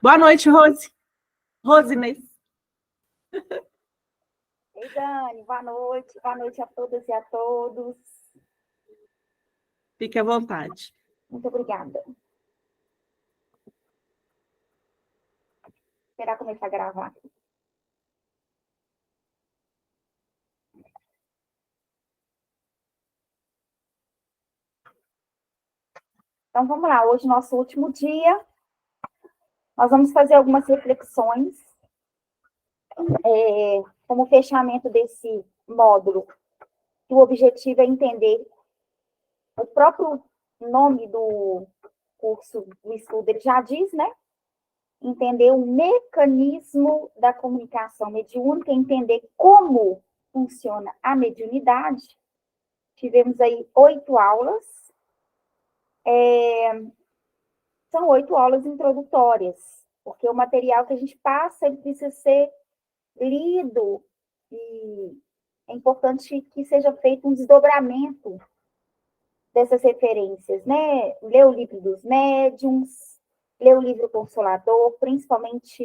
Boa noite, Rose. Rosinês. Ei, Dani, boa noite. Boa noite a todas e a todos. Fique à vontade. Muito obrigada. Esperar começar a gravar. Então, vamos lá. Hoje, nosso último dia. Nós vamos fazer algumas reflexões como fechamento desse módulo. O objetivo é entender o próprio nome do curso, do estudo, ele já diz, né? Entender o mecanismo da comunicação mediúnica, entender como funciona a mediunidade. Tivemos aí 8 aulas. São 8 aulas introdutórias, porque o material que a gente passa ele precisa ser lido e é importante que seja feito um desdobramento dessas referências, né? Ler o livro dos médiuns, ler o livro Consolador, principalmente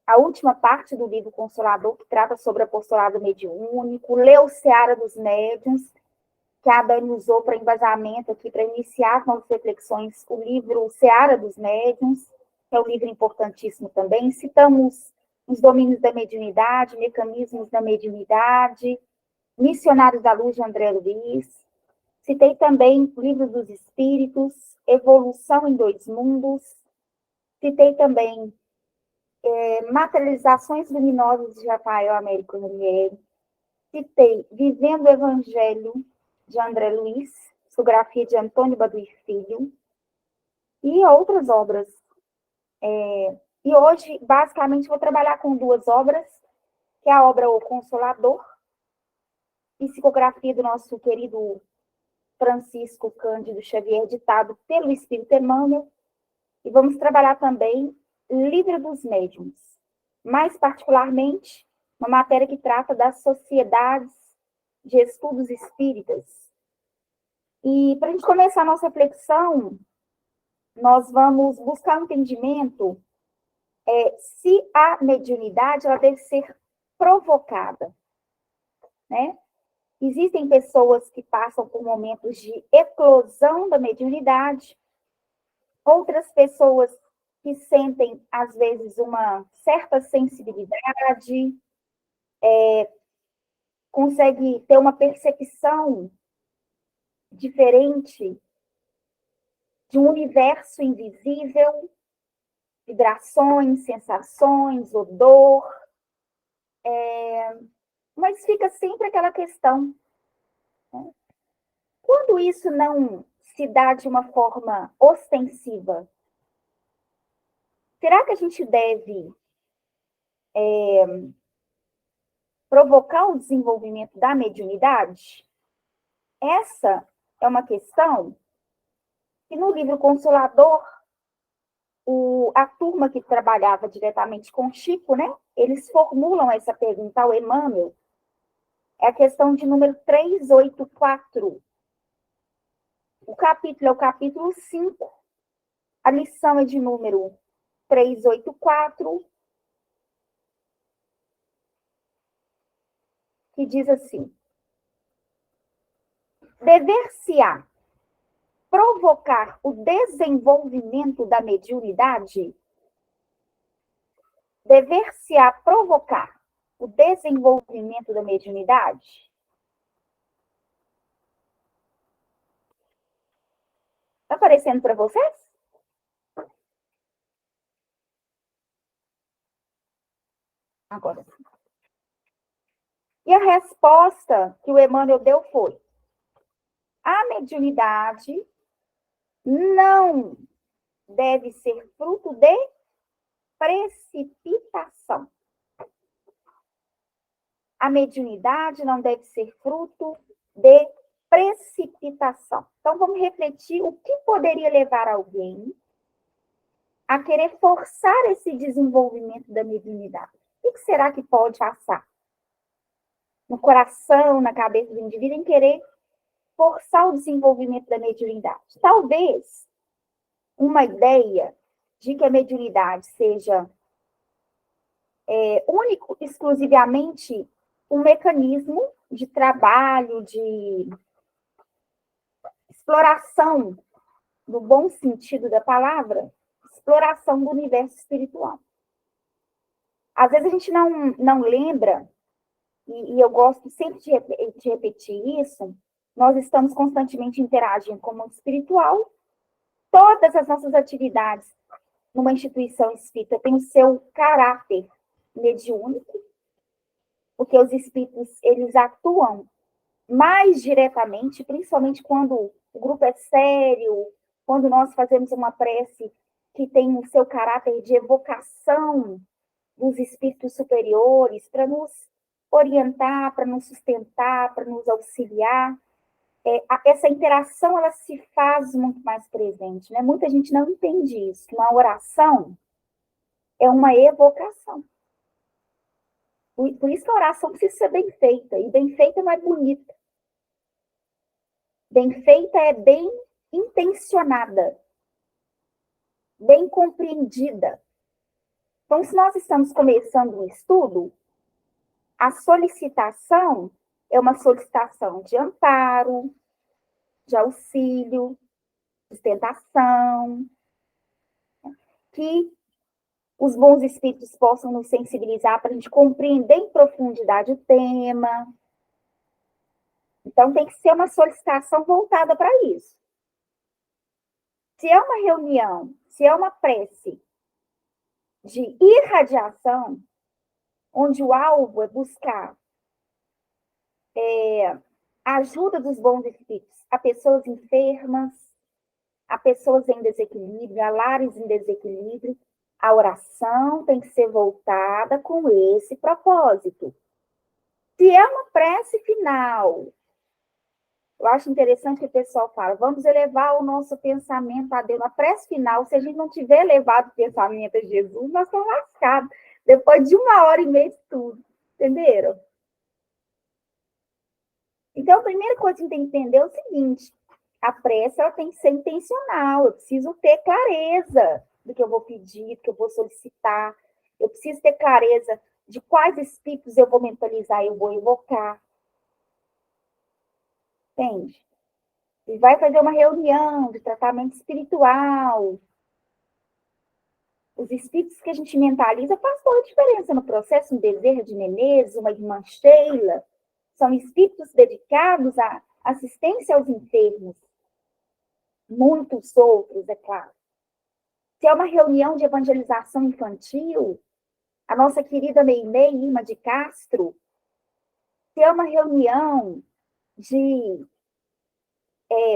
a última parte do livro Consolador, que trata sobre apostolado mediúnico, ler o Seara dos Médiuns, que a Dani usou para embasamento aqui, para iniciar com as reflexões, o livro Seara dos Médiuns, que é um livro importantíssimo também. Citamos os domínios da mediunidade, mecanismos da mediunidade, Missionários da Luz de André Luiz. Citei também o livro dos Espíritos, Evolução em Dois Mundos. Citei também Materializações Luminosas de Rafael Américo Ranieri. Citei Vivendo o Evangelho, de André Luiz, psicografia de Antônio Baduy Filho, e outras obras. E hoje, basicamente, vou trabalhar com 2 obras, que é a obra O Consolador, psicografia do nosso querido Francisco Cândido Xavier, ditado pelo Espírito Emmanuel, e vamos trabalhar também Livro dos Médiuns, mais particularmente, uma matéria que trata das sociedades de estudos espíritas. E para a gente começar a nossa reflexão, nós vamos buscar um entendimento se a mediunidade ela deve ser provocada, né? Existem pessoas que passam por momentos de eclosão da mediunidade, outras pessoas que sentem, às vezes, uma certa sensibilidade, consegue ter uma percepção diferente de um universo invisível, vibrações, sensações, odor, mas fica sempre aquela questão, né? Quando isso não se dá de uma forma ostensiva, será que a gente deve provocar o desenvolvimento da mediunidade? Essa é uma questão que no livro Consolador, a turma que trabalhava diretamente com Chico, né, eles formulam essa pergunta ao Emmanuel. É a questão de número 384. O capítulo é o capítulo 5. A lição é de número 384, que diz assim: dever-se-á provocar o desenvolvimento da mediunidade? Dever-se-á provocar o desenvolvimento da mediunidade? Está aparecendo para vocês? Agora sim. E a resposta que o Emmanuel deu foi: a mediunidade não deve ser fruto de precipitação. A mediunidade não deve ser fruto de precipitação. Então, vamos refletir o que poderia levar alguém a querer forçar esse desenvolvimento da mediunidade. O que será que pode passar no coração, na cabeça do indivíduo, em querer forçar o desenvolvimento da mediunidade? Talvez uma ideia de que a mediunidade seja único, exclusivamente um mecanismo de trabalho, de exploração, no bom sentido da palavra, exploração do universo espiritual. Às vezes a gente não lembra, e eu gosto sempre de repetir isso, nós estamos constantemente interagindo com o mundo espiritual, todas as nossas atividades numa instituição espírita têm o seu caráter mediúnico, porque os espíritos, eles atuam mais diretamente, principalmente quando o grupo é sério, quando nós fazemos uma prece que tem o seu caráter de evocação dos espíritos superiores, para nos orientar, para nos sustentar, para nos auxiliar. Essa interação, ela se faz muito mais presente, né? Muita gente não entende isso, que uma oração é uma evocação. Por isso que a oração precisa ser bem feita, e bem feita não é bonita. Bem feita é bem intencionada, bem compreendida. Então, se nós estamos começando um estudo, a solicitação é uma solicitação de amparo, de auxílio, sustentação, que os bons espíritos possam nos sensibilizar para a gente compreender em profundidade o tema. Então, tem que ser uma solicitação voltada para isso. Se é uma reunião, se é uma prece de irradiação, onde o alvo é buscar a ajuda dos bons espíritos a pessoas enfermas, a pessoas em desequilíbrio, a lares em desequilíbrio, a oração tem que ser voltada com esse propósito. Se é uma prece final, eu acho interessante que o pessoal fala, vamos elevar o nosso pensamento a Deus. Na prece final, se a gente não tiver elevado o pensamento a Jesus, nós estamos lascados. Depois de 1h30 de estudo. Entenderam? Então, a primeira coisa que a gente tem que entender é o seguinte, a prece ela tem que ser intencional, eu preciso ter clareza do que eu vou pedir, do que eu vou solicitar, eu preciso ter clareza de quais espíritos eu vou mentalizar, eu vou evocar. Entende? E vai fazer uma reunião de tratamento espiritual. Os espíritos que a gente mentaliza faz toda a diferença no processo. Um Bezerra de Menezes, uma irmã Sheila, são espíritos dedicados à assistência aos enfermos. Muitos outros, é claro. Se é uma reunião de evangelização infantil, a nossa querida Meimei Irma de Castro. Se é uma reunião de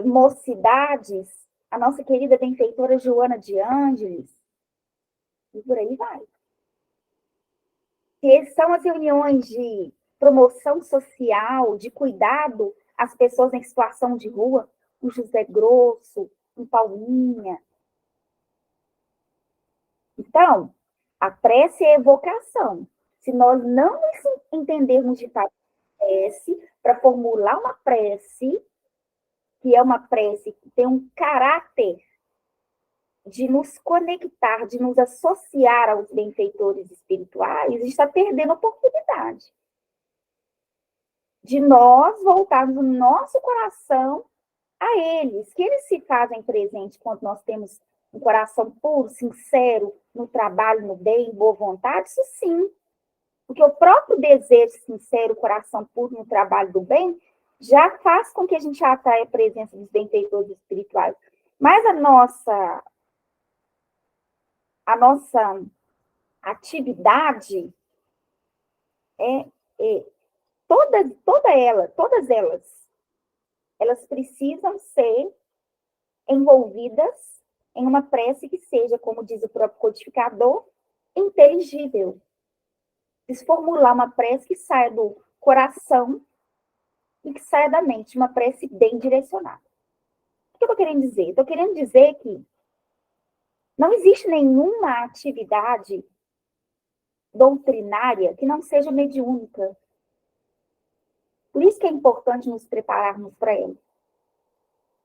mocidades, a nossa querida benfeitora Joana de Ângeles, e por aí vai. Se são as reuniões de promoção social, de cuidado às pessoas em situação de rua, um José Grosso, um Palminha. Então, a prece é evocação. Se nós não entendermos de fato prece, para formular uma prece, que é uma prece que tem um caráter de nos conectar, de nos associar aos benfeitores espirituais, a gente está perdendo a oportunidade de nós voltarmos o nosso coração a eles, que eles se fazem presentes quando nós temos um coração puro, sincero, no trabalho, no bem, boa vontade, isso sim. Porque o próprio desejo sincero, o coração puro no trabalho do bem, já faz com que a gente atraia a presença dos benfeitores espirituais. Mas a nossa atividade todas elas precisam ser envolvidas em uma prece que seja, como diz o próprio codificador, inteligível. Preciso formular uma prece que saia do coração e que saia da mente, uma prece bem direcionada. O que eu estou querendo dizer? Estou querendo dizer que não existe nenhuma atividade doutrinária que não seja mediúnica. Por isso que é importante nos prepararmos para ela.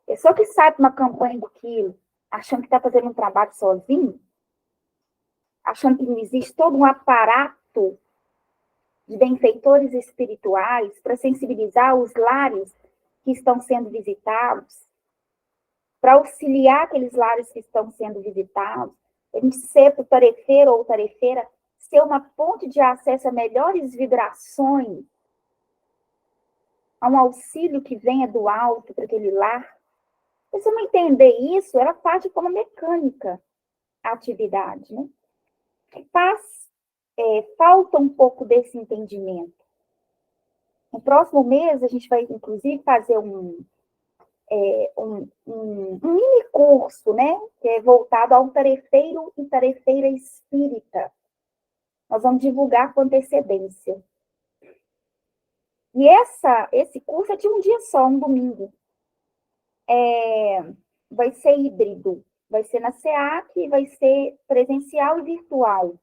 Pessoa que sai para uma campanha do quilo, achando que está fazendo um trabalho sozinho, achando que não existe todo um aparato de benfeitores espirituais para sensibilizar os lares que estão sendo visitados, para auxiliar aqueles lares que estão sendo visitados, a gente ser o tarefeiro ou tarefeira, ser uma ponte de acesso a melhores vibrações, a um auxílio que venha do alto para aquele lar. Se você não entender isso, ela faz de forma mecânica a atividade, né? Falta um pouco desse entendimento. No próximo mês, a gente vai, inclusive, fazer um mini curso, né? Que é voltado ao tarefeiro e tarefeira espírita. Nós vamos divulgar com antecedência. E esse curso é de um dia só, um domingo. Vai ser híbrido. Vai ser na SEAC, vai ser presencial e virtual.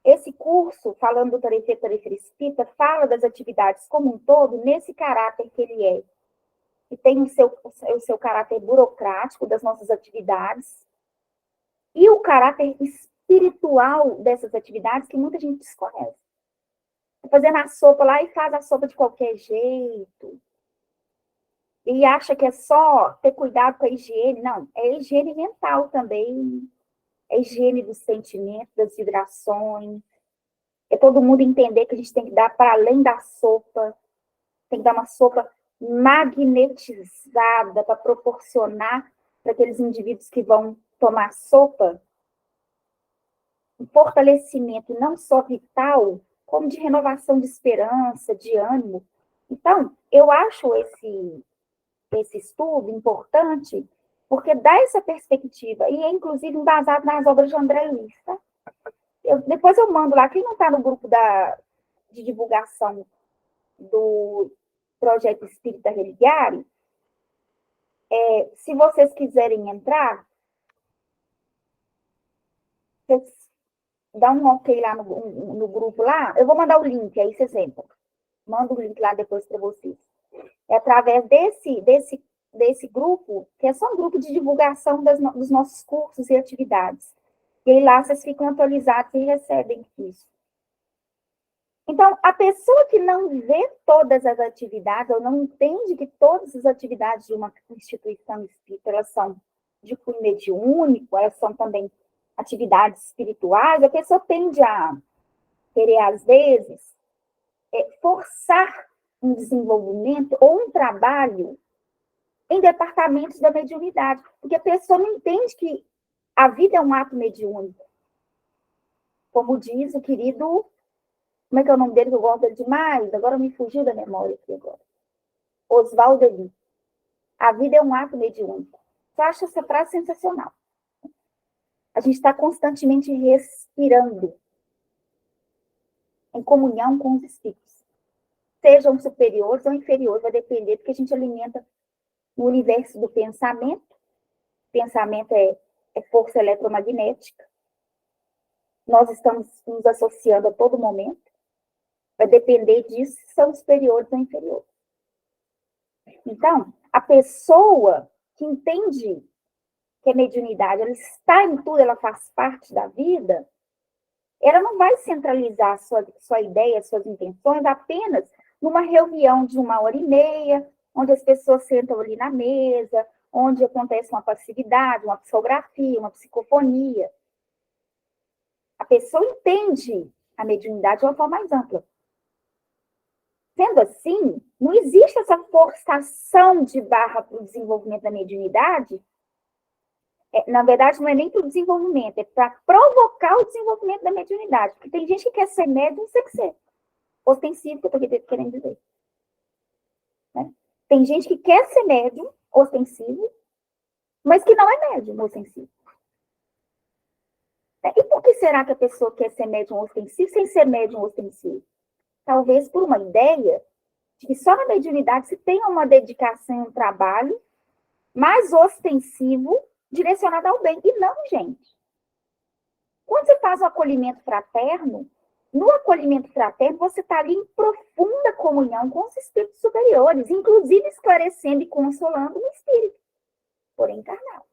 Esse curso, falando do tarefeiro e tarefeira espírita, fala das atividades como um todo, nesse caráter que ele é. Que tem o seu caráter burocrático das nossas atividades e o caráter espiritual dessas atividades que muita gente desconhece. Fazendo a sopa lá e faz a sopa de qualquer jeito. E acha que é só ter cuidado com a higiene. Não, é higiene mental também. É higiene dos sentimentos, das vibrações. É todo mundo entender que a gente tem que dar para além da sopa. Tem que dar uma sopa magnetizada para proporcionar para aqueles indivíduos que vão tomar sopa um fortalecimento não só vital, como de renovação de esperança, de ânimo. Então, eu acho esse estudo importante, porque dá essa perspectiva, e é inclusive embasado nas obras de André Luiz. Tá? Depois eu mando lá, quem não está no grupo de divulgação do Projeto Espírita Religiário, se vocês quiserem entrar, vocês dão um ok lá no grupo lá, eu vou mandar o link, aí vocês entram. Mando o link lá depois para vocês. É através desse grupo, que é só um grupo de divulgação dos nossos cursos e atividades. E aí lá vocês ficam atualizados e recebem isso. Então, a pessoa que não vê todas as atividades, ou não entende que todas as atividades de uma instituição espírita, elas são de cunho mediúnico, elas são também atividades espirituais, a pessoa tende a querer, às vezes, forçar um desenvolvimento ou um trabalho em departamentos da mediunidade, porque a pessoa não entende que a vida é um ato mediúnico. Como diz o querido, como é que é o nome dele, que eu gosto dele demais? Agora me fugiu da memória aqui agora. Oswaldo Eli. A vida é um ato mediúnico. Eu acho essa frase sensacional. A gente está constantemente respirando em comunhão com os espíritos. Sejam superiores ou inferiores, vai depender do que a gente alimenta no universo do pensamento. Pensamento é força eletromagnética. Nós estamos nos associando a todo momento. Vai depender disso se são superiores ou inferiores. Então, a pessoa que entende que a mediunidade ela está em tudo, ela faz parte da vida, ela não vai centralizar sua ideia, suas intenções apenas numa reunião de 1h30, onde as pessoas sentam ali na mesa, onde acontece uma passividade, uma psicografia, uma psicofonia. A pessoa entende a mediunidade de uma forma mais ampla. Sendo assim, não existe essa forçação de barra para o desenvolvimento da mediunidade. Na verdade, não é nem para o desenvolvimento, é para provocar o desenvolvimento da mediunidade. Porque tem gente que quer ser médium sem ser ostensivo, que eu estou querendo dizer. Né? Tem gente que quer ser médium ostensivo, mas que não é médium ostensivo. E por que será que a pessoa quer ser médium ostensivo sem ser médium ostensivo? Talvez por uma ideia de que só na mediunidade se tem uma dedicação, um trabalho mais ostensivo direcionado ao bem. E não, gente. Quando você faz o acolhimento fraterno, no acolhimento fraterno você está ali em profunda comunhão com os espíritos superiores, inclusive esclarecendo e consolando o espírito, porém encarnado.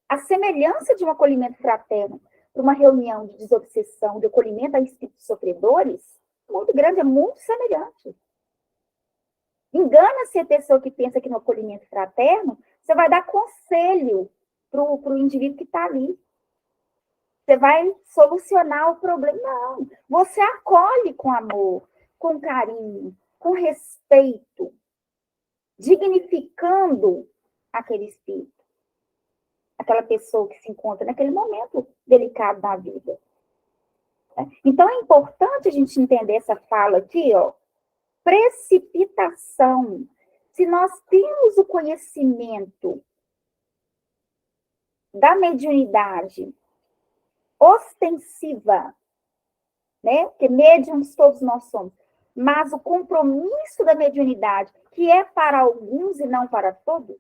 A semelhança de um acolhimento fraterno para uma reunião de desobsessão, de acolhimento a espíritos sofredores, muito grande, é muito semelhante. Engana-se a pessoa que pensa que no acolhimento fraterno, você vai dar conselho para o indivíduo que está ali. Você vai solucionar o problema. Não, você acolhe com amor, com carinho, com respeito, dignificando aquele espírito, aquela pessoa que se encontra naquele momento delicado da vida. Então, é importante a gente entender essa fala aqui, ó, precipitação. Se nós temos o conhecimento da mediunidade ostensiva, né? Porque médiums todos nós somos, mas o compromisso da mediunidade, que é para alguns e não para todos,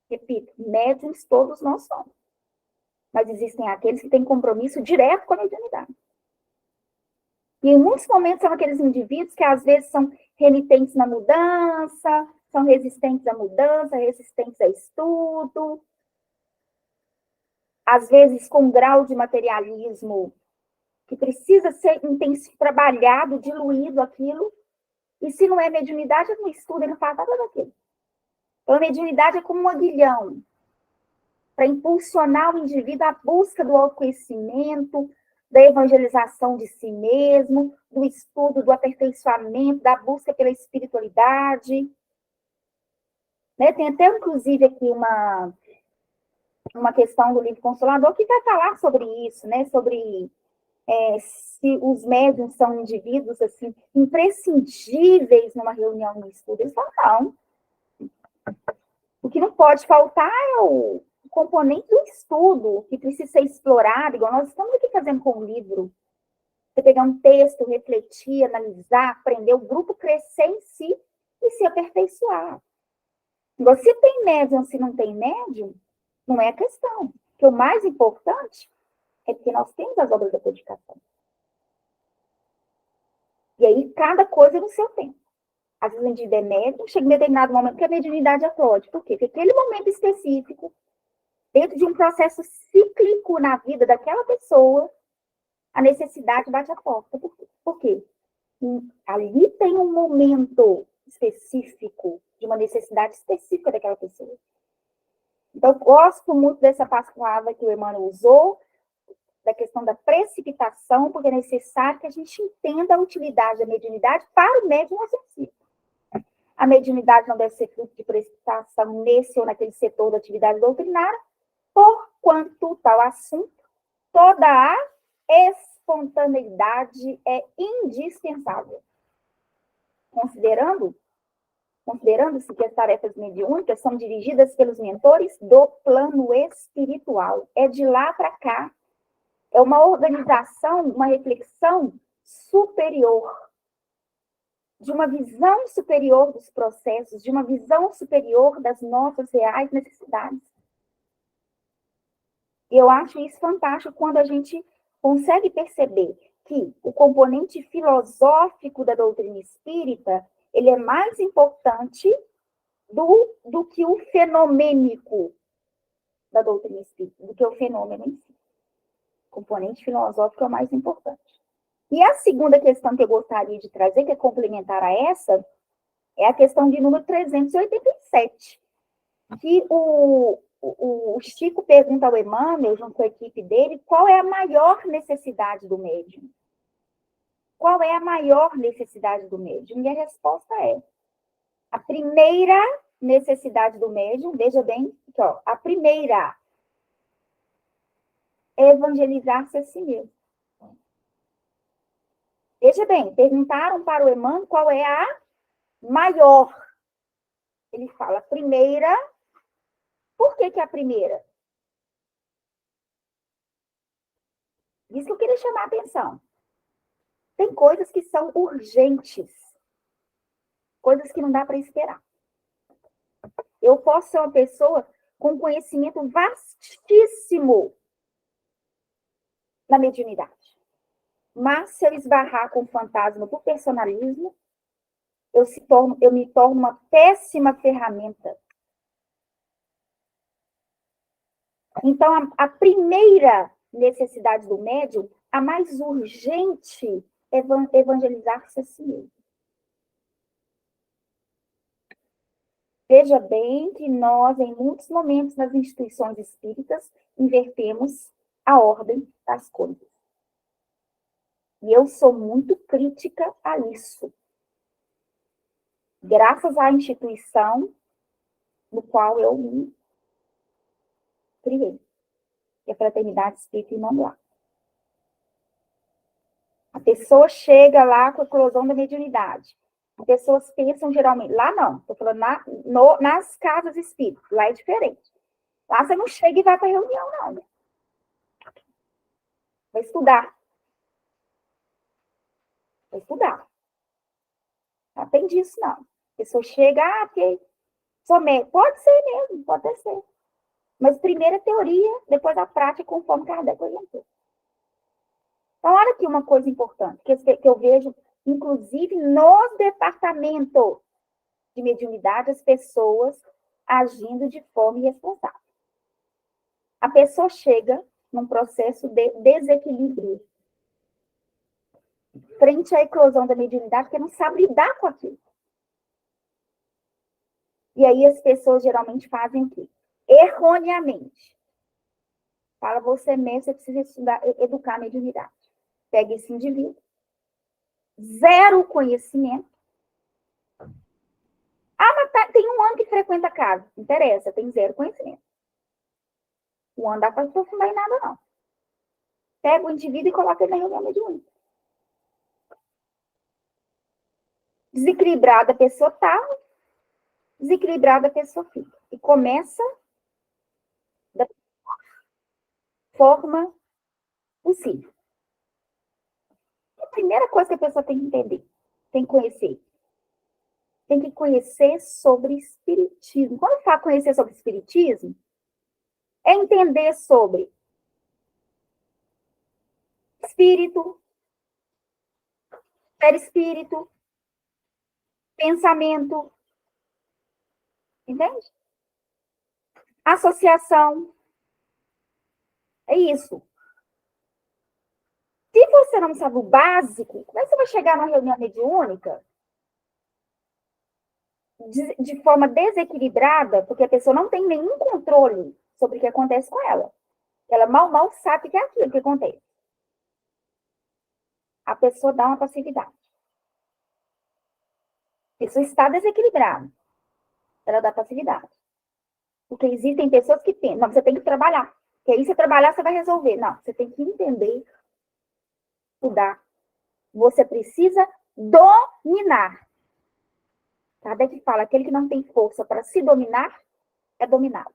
repito, médiums todos nós somos, mas existem aqueles que têm compromisso direto com a mediunidade. E em muitos momentos são aqueles indivíduos que às vezes são renitentes na mudança, são resistentes à mudança, resistentes a estudo, às vezes com um grau de materialismo que precisa ser trabalhado, diluído aquilo, e se não é mediunidade, ele não estuda, ele não faz nada daquilo. Então, a mediunidade é como um aguilhão para impulsionar o indivíduo à busca do autoconhecimento, da evangelização de si mesmo, do estudo, do aperfeiçoamento, da busca pela espiritualidade. Né? Tem até, inclusive, aqui uma questão do livro Consolador que vai falar sobre isso, né? Sobre se os médiuns são indivíduos assim, imprescindíveis numa reunião, no estudo. Eles falam, não. O que não pode faltar é o componente do estudo, que precisa ser explorado, igual nós estamos aqui fazendo com o livro. Você pegar um texto, refletir, analisar, aprender, o grupo crescer em si e se aperfeiçoar. Igual, se tem médium, se não tem médium, não é a questão. Porque o mais importante é que nós temos as obras da codificação. E aí, cada coisa no seu tempo. Às vezes, a gente é médium, chega em determinado momento que a mediunidade aplode. Por quê? Porque aquele momento específico, dentro de um processo cíclico na vida daquela pessoa, a necessidade bate a porta. Por quê? Ali tem um momento específico, de uma necessidade específica daquela pessoa. Então, eu gosto muito dessa palavra que o Emmanuel usou, da questão da precipitação, porque é necessário que a gente entenda a utilidade da mediunidade para o médium sensível. A mediunidade não deve ser fruto de precipitação nesse ou naquele setor da atividade doutrinária, porquanto tal assunto, toda a espontaneidade é indispensável. Considerando-se que as tarefas mediúnicas são dirigidas pelos mentores do plano espiritual. É de lá para cá. É uma organização, uma reflexão superior, de uma visão superior dos processos, de uma visão superior das nossas reais necessidades. E eu acho isso fantástico quando a gente consegue perceber que o componente filosófico da doutrina espírita, ele é mais importante do que o fenomênico da doutrina espírita, do que o fenômeno em si. O componente filosófico é o mais importante. E a segunda questão que eu gostaria de trazer, que é complementar a essa, é a questão de número 387, que o Chico pergunta ao Emmanuel, junto com a equipe dele, qual é a maior necessidade do médium? Qual é a maior necessidade do médium? E a resposta é, a primeira necessidade do médium, veja bem, aqui, ó, a primeira é evangelizar-se a si mesmo. Veja bem, perguntaram para o Emmanuel qual é a maior. Ele fala, primeira. Por que é a primeira? Isso que eu queria chamar a atenção. Tem coisas que são urgentes. Coisas que não dá para esperar. Eu posso ser uma pessoa com conhecimento vastíssimo na mediunidade. Mas se eu esbarrar com o fantasma do personalismo, eu me torno uma péssima ferramenta. Então, a primeira necessidade do médium, a mais urgente, é evangelizar-se a si mesmo. Veja bem que nós, em muitos momentos, nas instituições espíritas, invertemos a ordem das coisas. E eu sou muito crítica a isso. Graças à instituição no qual eu me criei, que é a Fraternidade Espírita Irmã. A pessoa chega lá com a eclosão da mediunidade. As pessoas pensam geralmente, lá não, estou falando nas casas espíritas, lá é diferente. Lá você não chega e vai para a reunião, não. Né? Vai estudar. Vai estudar. Não tem disso, não. A pessoa chega, ok, sou médico. Pode ser mesmo, pode ser. Mas primeiro a teoria, depois a prática, conforme Kardec orientou. Então, olha aqui uma coisa importante, que eu vejo, inclusive, nos departamentos de mediunidade, as pessoas agindo de forma irresponsável. A pessoa chega num processo de desequilíbrio frente à eclosão da mediunidade, porque não sabe lidar com aquilo. E aí as pessoas geralmente fazem o quê? Erroneamente. Fala, você mesmo, você precisa estudar, educar a mediunidade. Pega esse indivíduo, zero conhecimento. Ah, mas tem um ano que frequenta a casa. Não interessa, tem zero conhecimento. Um ano dá para aprofundar em nada, não. Pega o indivíduo e coloca ele na reunião mediúnica. Desequilibrada a pessoa tá, desequilibrada a pessoa fica. E começa da forma possível. A primeira coisa que a pessoa tem que entender, tem que conhecer. Tem que conhecer sobre espiritismo. Quando eu falo conhecer sobre espiritismo, é entender sobre espírito, perispírito, pensamento, entende? Associação. É isso. Se você não sabe o básico, como é que você vai chegar numa reunião mediúnica de forma desequilibrada, porque a pessoa não tem nenhum controle sobre o que acontece com ela. Ela mal sabe o que é aquilo que acontece. A pessoa dá uma passividade. A pessoa está desequilibrada. Ela dá passividade. Porque existem pessoas que pensam, não, você tem que trabalhar. Porque aí, se trabalhar, você vai resolver. Não, você tem que entender, estudar. Você precisa dominar. Kardec fala, aquele que não tem força para se dominar, é dominado.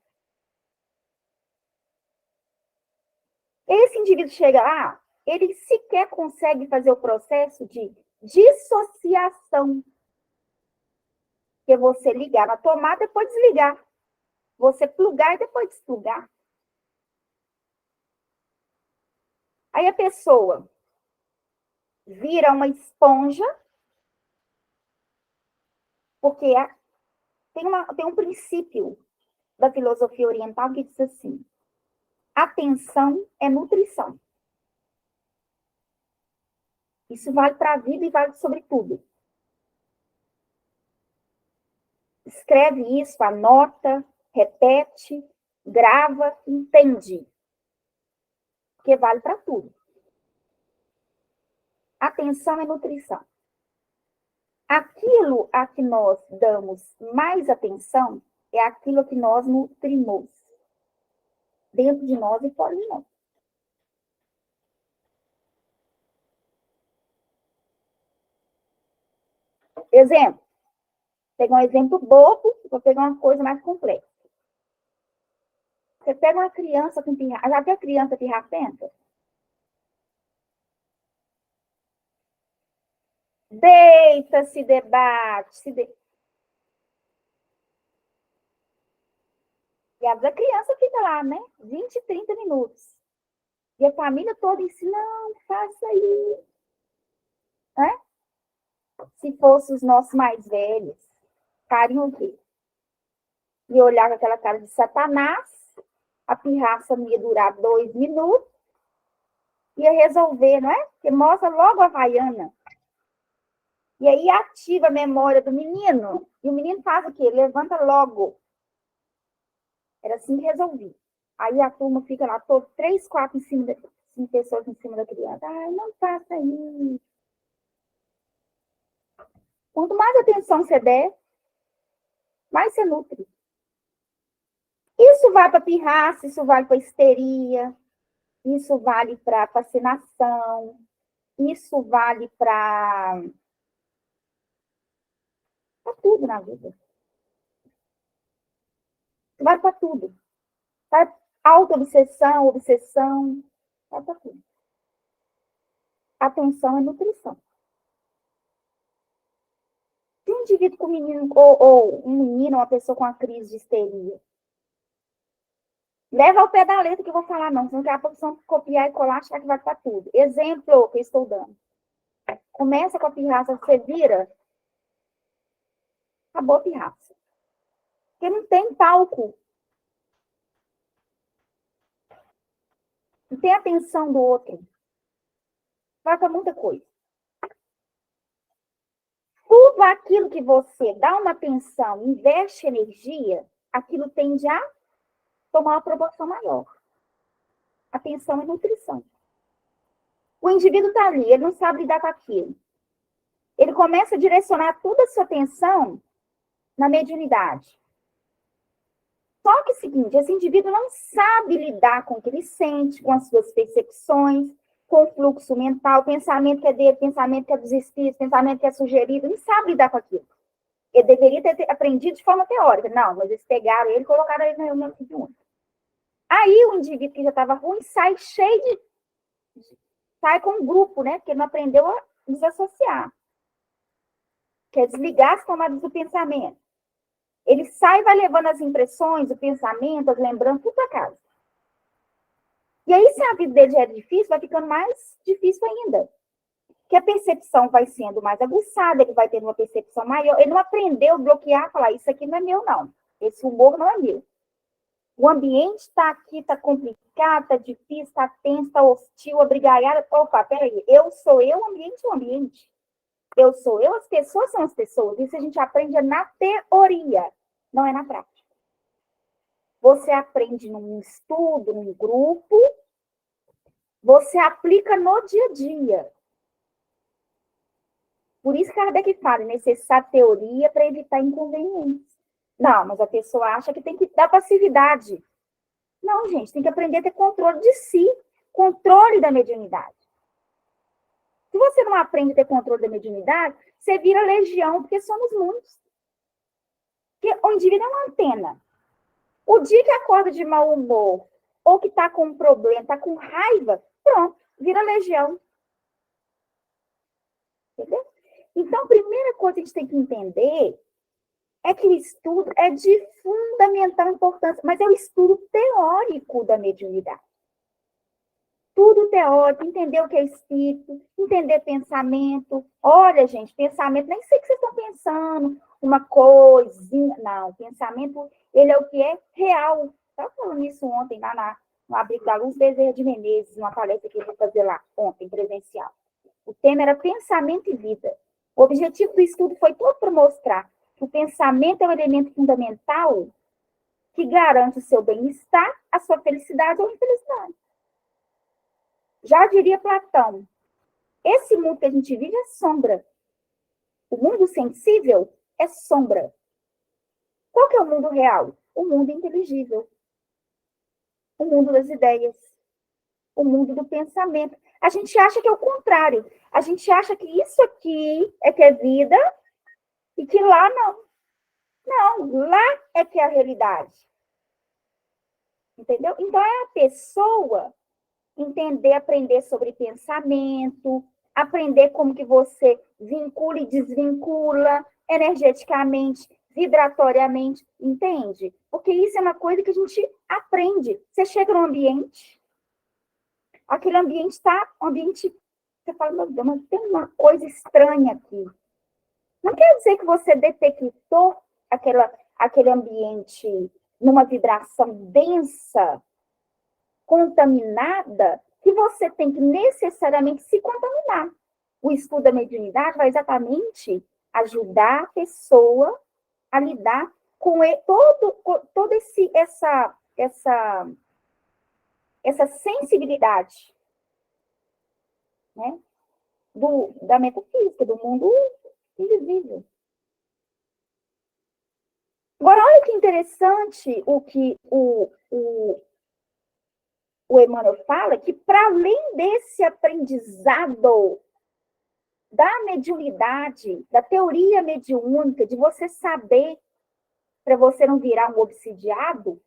Esse indivíduo chega lá, ele sequer consegue fazer o processo de dissociação. Que é você ligar na tomada e depois desligar. Você plugar e depois desplugar. Aí a pessoa vira uma esponja, porque tem um princípio da filosofia oriental que diz assim, atenção é nutrição. Isso vale para a vida e vale sobre tudo. Escreve isso, anota, repete, grava, entende. Porque vale para tudo. Atenção é nutrição. Aquilo a que nós damos mais atenção é aquilo a que nós nutrimos. Dentro de nós e fora de nós. Exemplo. Vou pegar um exemplo bobo, vou pegar uma coisa mais complexa. Você pega uma criança com pirraça. Já viu a criança pirracenta? Deita, se debate, E a criança fica lá, né? 20, 30 minutos. E a família toda ensina, não, faça aí. Né? Se fosse os nossos mais velhos, fariam o quê? E olhar com aquela cara de Satanás a pirraça não ia durar 2 minutos, ia resolver, não é? Porque mostra logo a Havaiana. E aí ativa a memória do menino, e o menino faz o quê? Levanta logo. Era assim que resolvi. Aí a turma fica lá, todo 3, 4 5 pessoas em cima da criança. Ai, não faça isso. Quanto mais atenção você der, mais você nutre. Isso vai para pirraça, isso vale para histeria, isso vale para fascinação, isso vale para tudo na vida. Vai para tudo. Vai auto-obsessão, obsessão, vai para tudo. Atenção é nutrição. Se um indivíduo com menino, ou um menino, uma pessoa com uma crise de histeria, leva ao pé da letra que eu vou falar, não. Senão daqui a pouco vão copiar e colar, achar que vai para tudo. Exemplo que eu estou dando. Começa com a pirraça, você vira, acabou a pirraça. Porque não tem palco. Não tem atenção do outro. Vai para muita coisa. Tudo aquilo que você dá uma atenção, investe energia, aquilo tende a tomar uma proporção maior. Atenção é nutrição. O indivíduo está ali, ele não sabe lidar com aquilo. Ele começa a direcionar toda a sua atenção na mediunidade. Só que é o seguinte, esse indivíduo não sabe lidar com o que ele sente, com as suas percepções, com o fluxo mental, pensamento que é dele, pensamento que é dos espíritos, pensamento que é sugerido, ele sabe lidar com aquilo. Ele deveria ter aprendido de forma teórica. Não, mas eles pegaram ele e colocaram ele na reunião mediúnica. Aí o indivíduo que já estava ruim sai cheio de... sai com um grupo, né? Porque ele não aprendeu a desassociar. Quer desligar as tomadas do pensamento. Ele sai e vai levando as impressões, o pensamento, as lembranças, tudo para casa. E aí, se a vida dele já é difícil, vai ficando mais difícil ainda. Porque a percepção vai sendo mais aguçada, ele vai tendo uma percepção maior. Ele não aprendeu a bloquear, falar, isso aqui não é meu, não. Esse humor não é meu. O ambiente está aqui, está complicado, está difícil, está tenso, está hostil, abrigaiado. Opa, peraí, eu sou eu, o ambiente é o ambiente. Eu sou eu, as pessoas são as pessoas. Isso a gente aprende na teoria, não é na prática. Você aprende num estudo, num grupo, você aplica no dia a dia. Por isso que Kardec fala, é necessária teoria para evitar inconvenientes. Não, mas a pessoa acha que tem que dar passividade. Não, gente, tem que aprender a ter controle de si, controle da mediunidade. Se você não aprende a ter controle da mediunidade, você vira legião, porque somos muitos. Porque o indivíduo é uma antena. O dia que acorda de mau humor, ou que está com um problema, está com raiva, pronto, vira legião. Entendeu? Então, a primeira coisa que a gente tem que entender é que o estudo é de fundamental importância, mas é o estudo teórico da mediunidade. Tudo teórico, entender o que é espírito, entender pensamento. Olha, gente, pensamento, nem sei o que vocês estão pensando, uma coisinha. Não, pensamento, ele é o que é real. Estava falando isso ontem, lá no Abrigo da Luz, Bezerra de Menezes, numa palestra que eu vou fazer lá, ontem, presencial. O tema era pensamento e vida. O objetivo do estudo foi todo para mostrar que o pensamento é um elemento fundamental que garante o seu bem-estar, a sua felicidade ou infelicidade. Já diria Platão, esse mundo que a gente vive é sombra. O mundo sensível é sombra. Qual que é o mundo real? O mundo inteligível. O mundo das ideias. O mundo do pensamento. A gente acha que é o contrário. A gente acha que isso aqui é que é vida e que lá não. Não, lá é que é a realidade. Entendeu? Então, é a pessoa entender, aprender sobre pensamento, aprender como que você vincula e desvincula energeticamente, vibratoriamente, entende? Porque isso é uma coisa que a gente aprende. Você chega num ambiente, aquele ambiente está, você fala, meu Deus, mas tem uma coisa estranha aqui. Não quer dizer que você detectou aquele ambiente numa vibração densa, contaminada que você tem que necessariamente se contaminar. O estudo da mediunidade vai exatamente ajudar a pessoa a lidar com todo essa sensibilidade, né, da metafísica, do mundo invisível. Agora, olha que interessante o que o Emmanuel fala, que para além desse aprendizado da mediunidade, da teoria mediúnica, de você saber, para você não virar um obsidiado,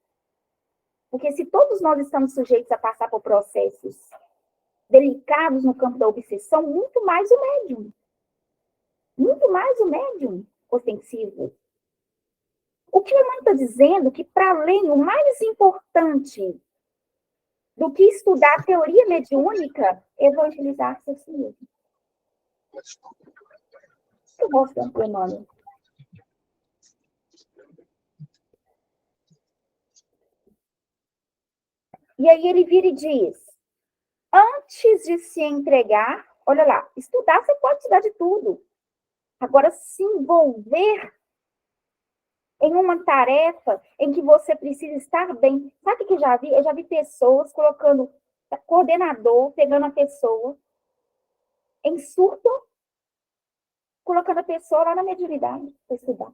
porque se todos nós estamos sujeitos a passar por processos delicados no campo da obsessão, muito mais o médium ostensivo. O que o Emmanuel está dizendo que, para além, o mais importante do que estudar a teoria mediúnica, é evangelizar-se a si mesmo. Eu gosto do Emmanuel. E aí ele vira e diz, antes de se entregar, olha lá, estudar, você pode estudar de tudo. Agora, se envolver em uma tarefa em que você precisa estar bem. Sabe o que eu já vi? Eu já vi pessoas colocando coordenador, pegando a pessoa em surto, colocando a pessoa lá na mediunidade para estudar.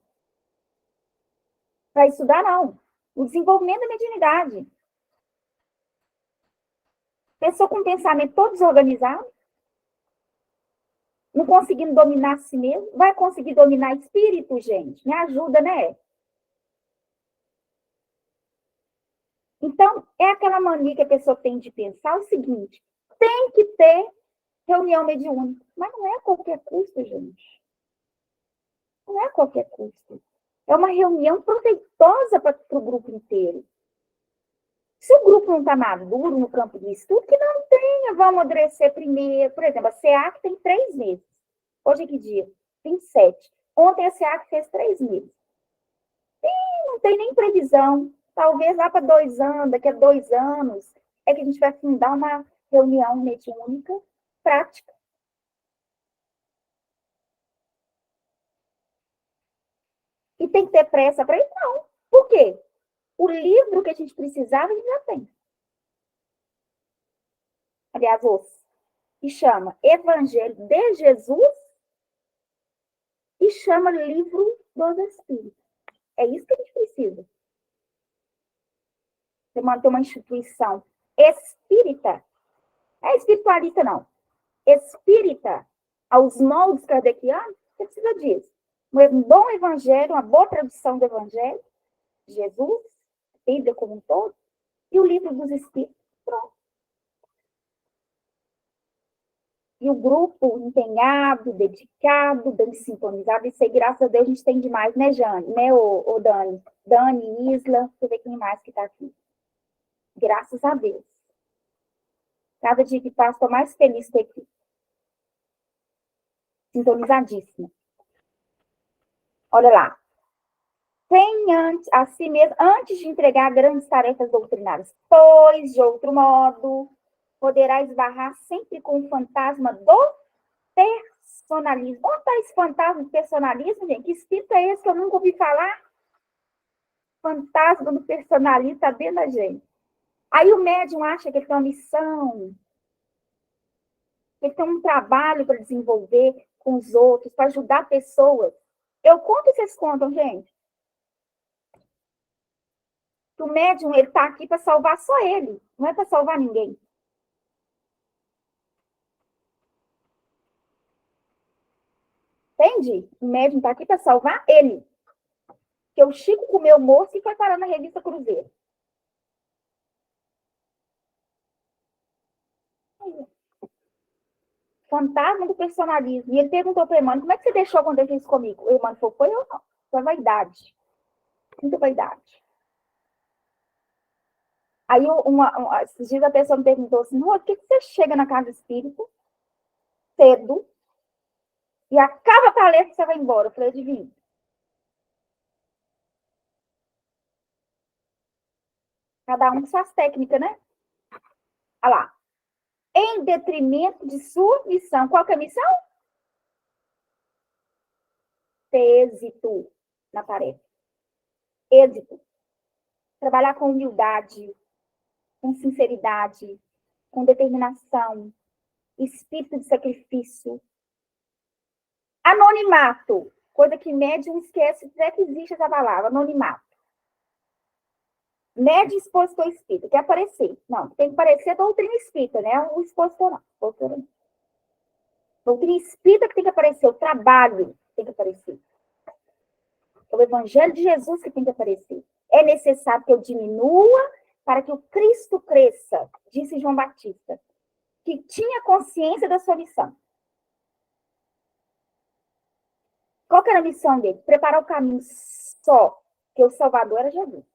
Para estudar, não. O desenvolvimento da mediunidade. Pessoa com pensamento todo desorganizado, não conseguindo dominar a si mesmo, vai conseguir dominar espírito, gente? Me ajuda, né? Então, é aquela mania que a pessoa tem de pensar o seguinte, tem que ter reunião mediúnica. Mas não é a qualquer custo, gente. Não é a qualquer custo. É uma reunião proveitosa para o grupo inteiro. Se o grupo não está maduro no campo do estudo, que não tenha, vamos amadurecer primeiro. Por exemplo, a SEAC tem 3 meses. Hoje é que dia? Tem 7. Ontem a SEAC fez 3 meses. E não tem nem previsão. Talvez lá para 2 anos, daqui a 2 anos, é que a gente vai fundar uma reunião mediúnica prática. E tem que ter pressa para isso? Não. Por quê? O livro que a gente precisava, a gente já tem. Aliás, que chama Evangelho de Jesus e chama Livro dos Espíritos. É isso que a gente precisa. Você manter uma instituição espírita, não é espiritualista, não. Espírita, aos moldes kardecianos, você precisa disso. Um bom evangelho, uma boa tradução do evangelho, Jesus, Bíblia como um todo, e o livro dos Espíritos. Pronto. E o grupo empenhado, dedicado, bem sintonizado, isso aí, graças a Deus, a gente tem demais, né, Jane? Né, ô Dani? Dani, Isla, deixa eu ver quem mais que está aqui. Graças a Deus. Cada dia que passa, estou mais feliz de ter aqui. Sintonizadíssima. Olha lá. Tem a si mesmo, antes de entregar grandes tarefas doutrinárias, pois, de outro modo, poderá esbarrar sempre com o fantasma do personalismo. Onde está esse fantasma do personalismo, gente? Que espírito é esse que eu nunca ouvi falar? Fantasma do personalismo está dentro da gente. Aí o médium acha que ele tem uma missão, que ele tem um trabalho para desenvolver com os outros, para ajudar pessoas. Eu conto e vocês contam, gente? Que o médium, ele está aqui para salvar só ele, não é para salvar ninguém. Entende? O médium está aqui para salvar ele. Que o Chico comeu moço e foi parar na revista Cruzeiro. Fantasma do personalismo. E ele perguntou para o Emmanuel, como é que você deixou acontecer isso comigo? O Emmanuel falou, foi eu não. Foi vaidade. Muita vaidade. Aí, esses dias a pessoa me perguntou assim, por que você chega na casa espírita cedo e acaba a palestra e você vai embora? Eu falei, adivinha. Cada um com suas técnicas, né? Olha lá. Em detrimento de sua missão. Qual que é a missão? Ter êxito na tarefa. Êxito. Trabalhar com humildade, com sinceridade, com determinação, espírito de sacrifício. Anonimato. Coisa que médium esquece até que existe essa palavra. Anonimato. Médium expositor espírita. Quer aparecer. Não, tem que aparecer doutrina espírita, né? O expositor não. Doutrina espírita que tem que aparecer. O trabalho tem que aparecer. É o Evangelho de Jesus que tem que aparecer. É necessário que eu diminua para que o Cristo cresça, disse João Batista, que tinha consciência da sua missão. Qual que era a missão dele? Preparar o caminho só, que o Salvador era Jesus.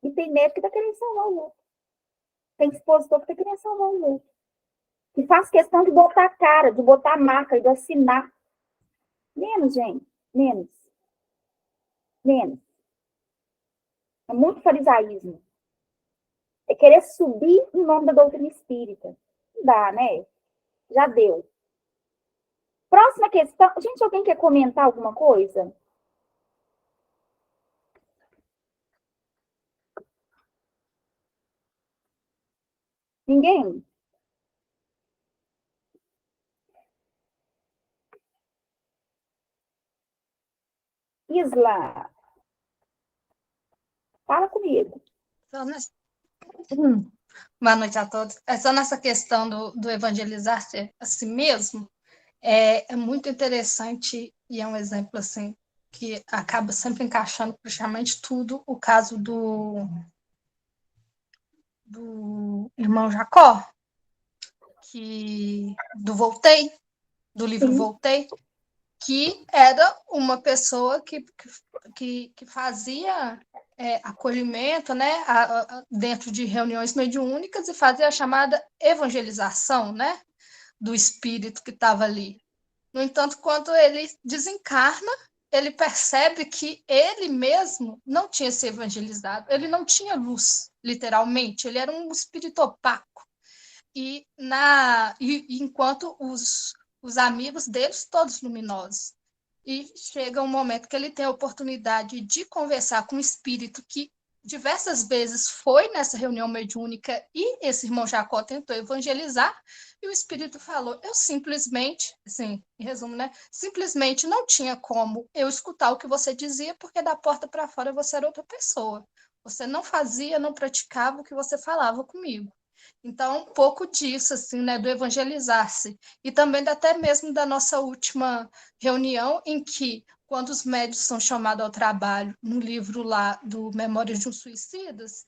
E tem médico que está querendo salvar o outro. Tem expositor que está querendo salvar o outro. Que faz questão de botar a cara, de botar a marca, de assinar. Menos, gente. Menos. Menos. É muito farisaísmo. É querer subir em nome da doutrina espírita. Não dá, né? Já deu. Próxima questão. Gente, alguém quer comentar alguma coisa? Ninguém? Isla, fala comigo. Só nessa- Boa noite a todos. É só nessa questão do evangelizar-se a si mesmo, é muito interessante e é um exemplo assim que acaba sempre encaixando praticamente tudo o caso do irmão Jacó, do livro Sim. Voltei, que era uma pessoa que fazia acolhimento, né, dentro de reuniões mediúnicas e fazia a chamada evangelização, né, do espírito que estava ali. No entanto, quando ele desencarna, ele percebe que ele mesmo não tinha se evangelizado, ele não tinha luz, literalmente, ele era um espírito opaco. E enquanto os amigos deles, todos luminosos. E chega um momento que ele tem a oportunidade de conversar com um espírito que diversas vezes foi nessa reunião mediúnica e esse irmão Jacó tentou evangelizar, e o espírito falou: eu simplesmente, assim, em resumo, né? Simplesmente não tinha como eu escutar o que você dizia, porque da porta para fora você era outra pessoa. Você não fazia, não praticava o que você falava comigo. Então, um pouco disso, assim, né, do evangelizar-se. E também até mesmo da nossa última reunião, em que, quando os médios são chamados ao trabalho, no livro lá do Memórias de um Suicidas,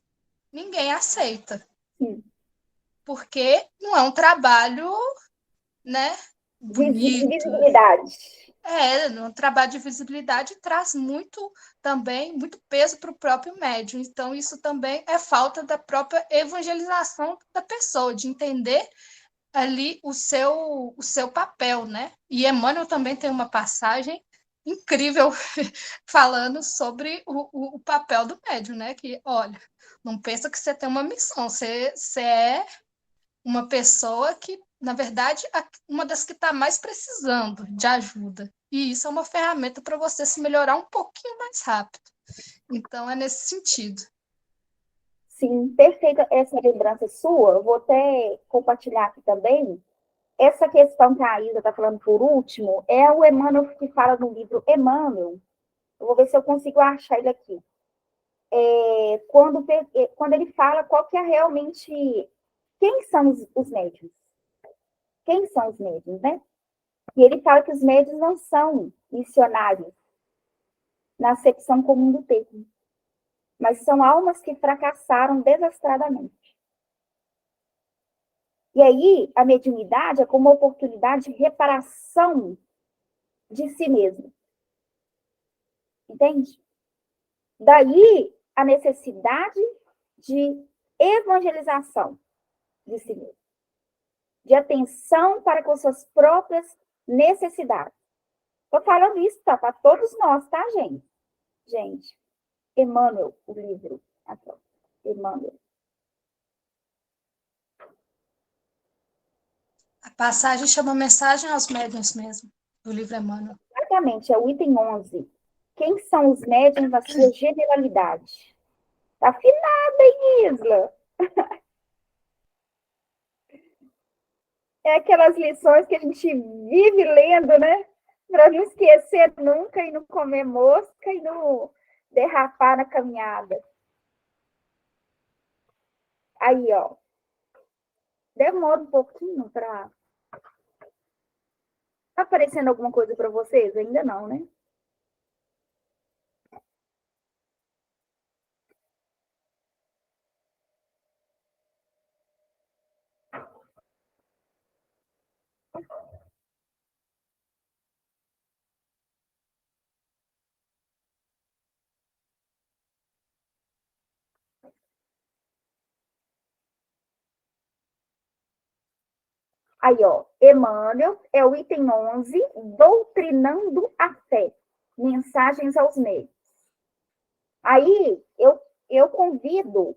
ninguém aceita. Sim. Porque não é um trabalho, né, bonito. Visibilidade. Um trabalho de visibilidade traz muito também, muito peso para o próprio médium. Então, isso também é falta da própria evangelização da pessoa, de entender ali o seu papel, né? E Emmanuel também tem uma passagem incrível falando sobre o papel do médium, né? Que, olha, não pensa que você tem uma missão, você é uma pessoa que, na verdade, uma das que está mais precisando de ajuda. E isso é uma ferramenta para você se melhorar um pouquinho mais rápido. Então, é nesse sentido. Sim, perfeita essa lembrança sua. Eu vou até compartilhar aqui também. Essa questão que a Isa está falando por último é o Emmanuel que fala no livro Emmanuel. Eu vou ver se eu consigo achar ele aqui. Quando ele fala qual que é realmente... Quem são os médiuns? Quem são os médiuns, né? E ele fala que os médiuns não são missionários na acepção comum do termo, mas são almas que fracassaram desastradamente. E aí, a mediunidade é como uma oportunidade de reparação de si mesmo. Entende? Daí, a necessidade de evangelização de si mesmo. De atenção para com suas próprias necessidades. Estou falando isso, tá? Para todos nós, tá, gente? Gente, Emmanuel, o livro. Emmanuel. passagem chama Mensagem aos Médiuns mesmo, do livro Emmanuel. Exatamente, é o item 11. Quem são os médiuns na sua generalidade? Tá afinada, hein, Isla? É aquelas lições que a gente vive lendo, né? Para não esquecer nunca e não comer mosca e não derrapar na caminhada. Aí, ó. Demora um pouquinho para... Tá aparecendo alguma coisa para vocês? Ainda não, né? Aí, ó, Emmanuel é o item 11, doutrinando a fé, mensagens aos meios. Aí, eu convido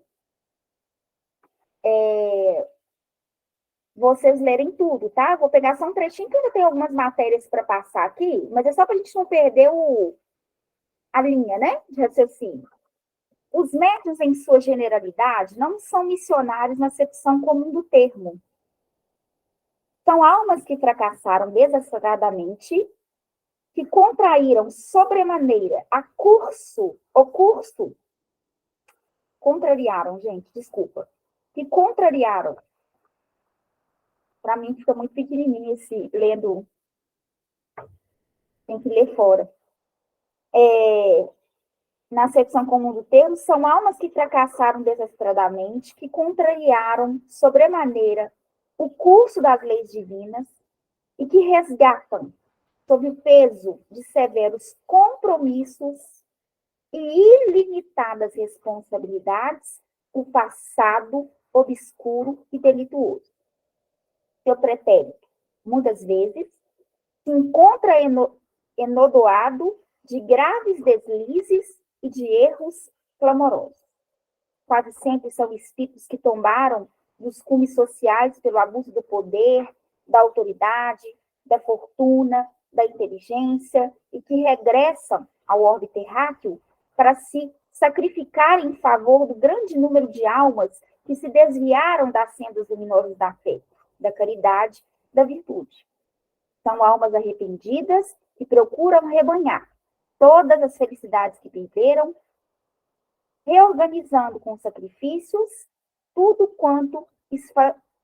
vocês lerem tudo, tá? Vou pegar só um trechinho, que ainda tem algumas matérias para passar aqui, mas é só para a gente não perder a linha, né, de raciocínio. Os médiuns, em sua generalidade, não são missionários na acepção comum do termo. São almas que fracassaram desastradamente, que contraíram sobremaneira contrariaram, gente, desculpa, que contrariaram, para mim fica muito pequenininho esse, lendo, tem que ler fora. Na acepção comum do termo, são almas que fracassaram desastradamente, que contrariaram sobremaneira o curso das leis divinas e que resgatam, sob o peso de severos compromissos e ilimitadas responsabilidades, o passado obscuro e delituoso. Seu pretérito, muitas vezes, se encontra enodoado de graves deslizes e de erros clamorosos. Quase sempre são espíritos que tombaram dos cumes sociais pelo abuso do poder, da autoridade, da fortuna, da inteligência, e que regressam ao orbe terráqueo para se sacrificar em favor do grande número de almas que se desviaram das sendas luminosas da fé, da caridade, da virtude. São almas arrependidas que procuram rebanhar todas as felicidades que perderam, reorganizando com sacrifícios tudo quanto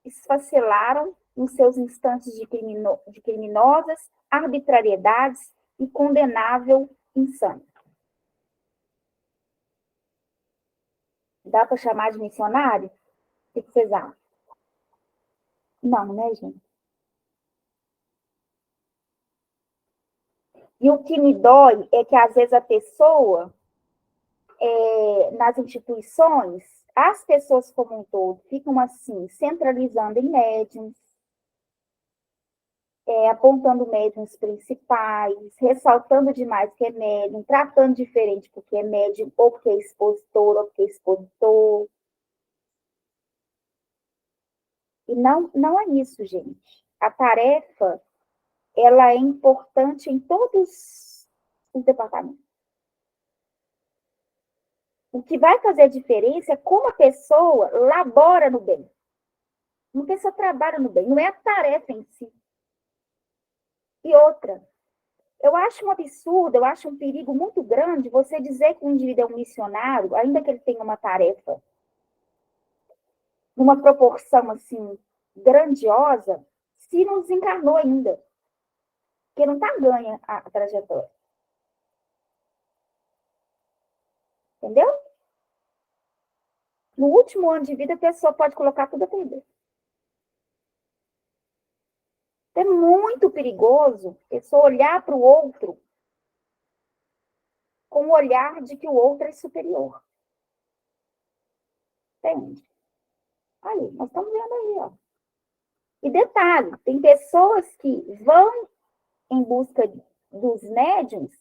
esfacelaram nos seus instantes de criminosas arbitrariedades e condenável insano. Dá para chamar de missionário? O que vocês acham? Não, né, gente? E o que me dói é que, às vezes, a pessoa, nas instituições, as pessoas como um todo ficam, assim, centralizando em médiuns, apontando médiuns principais, ressaltando demais que é médium, tratando diferente porque é médium, ou porque é expositor, ou porque é expositor. E não é isso, gente. A tarefa, ela é importante em todos os departamentos. O que vai fazer a diferença é como a pessoa labora no bem. Uma pessoa trabalha no bem, não é a tarefa em si. E outra, eu acho um absurdo, eu acho um perigo muito grande você dizer que o indivíduo é um missionário, ainda que ele tenha uma tarefa numa proporção, assim, grandiosa, se não desencarnou ainda. Porque não está ganha a trajetória. Entendeu? No último ano de vida, a pessoa pode colocar tudo a perder. É muito perigoso a pessoa olhar para o outro com o olhar de que o outro é superior. Entende? Aí, nós estamos vendo aí, ó. E detalhe, tem pessoas que vão em busca dos médiuns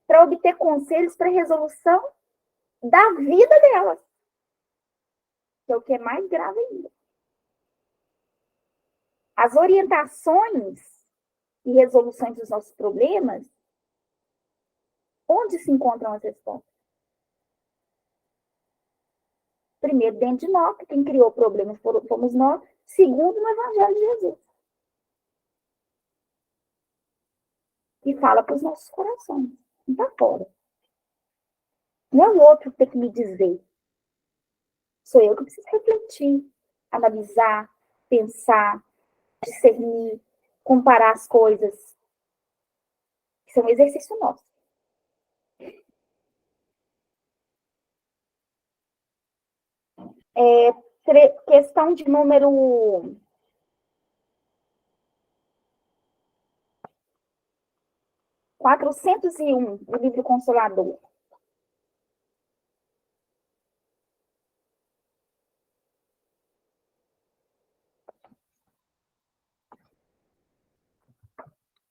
para obter conselhos para resolução da vida delas. Que é o que é mais grave ainda. as orientações e resoluções dos nossos problemas, onde se encontram as respostas? Primeiro, dentro de nós, que quem criou problemas fomos nós. Segundo, no Evangelho de Jesus. E fala para os nossos corações. Não está fora. Não é o outro que tem que me dizer. Sou eu que preciso refletir, analisar, pensar, discernir, comparar as coisas. Isso é um exercício nosso. Questão de número 401, do livro Consolador.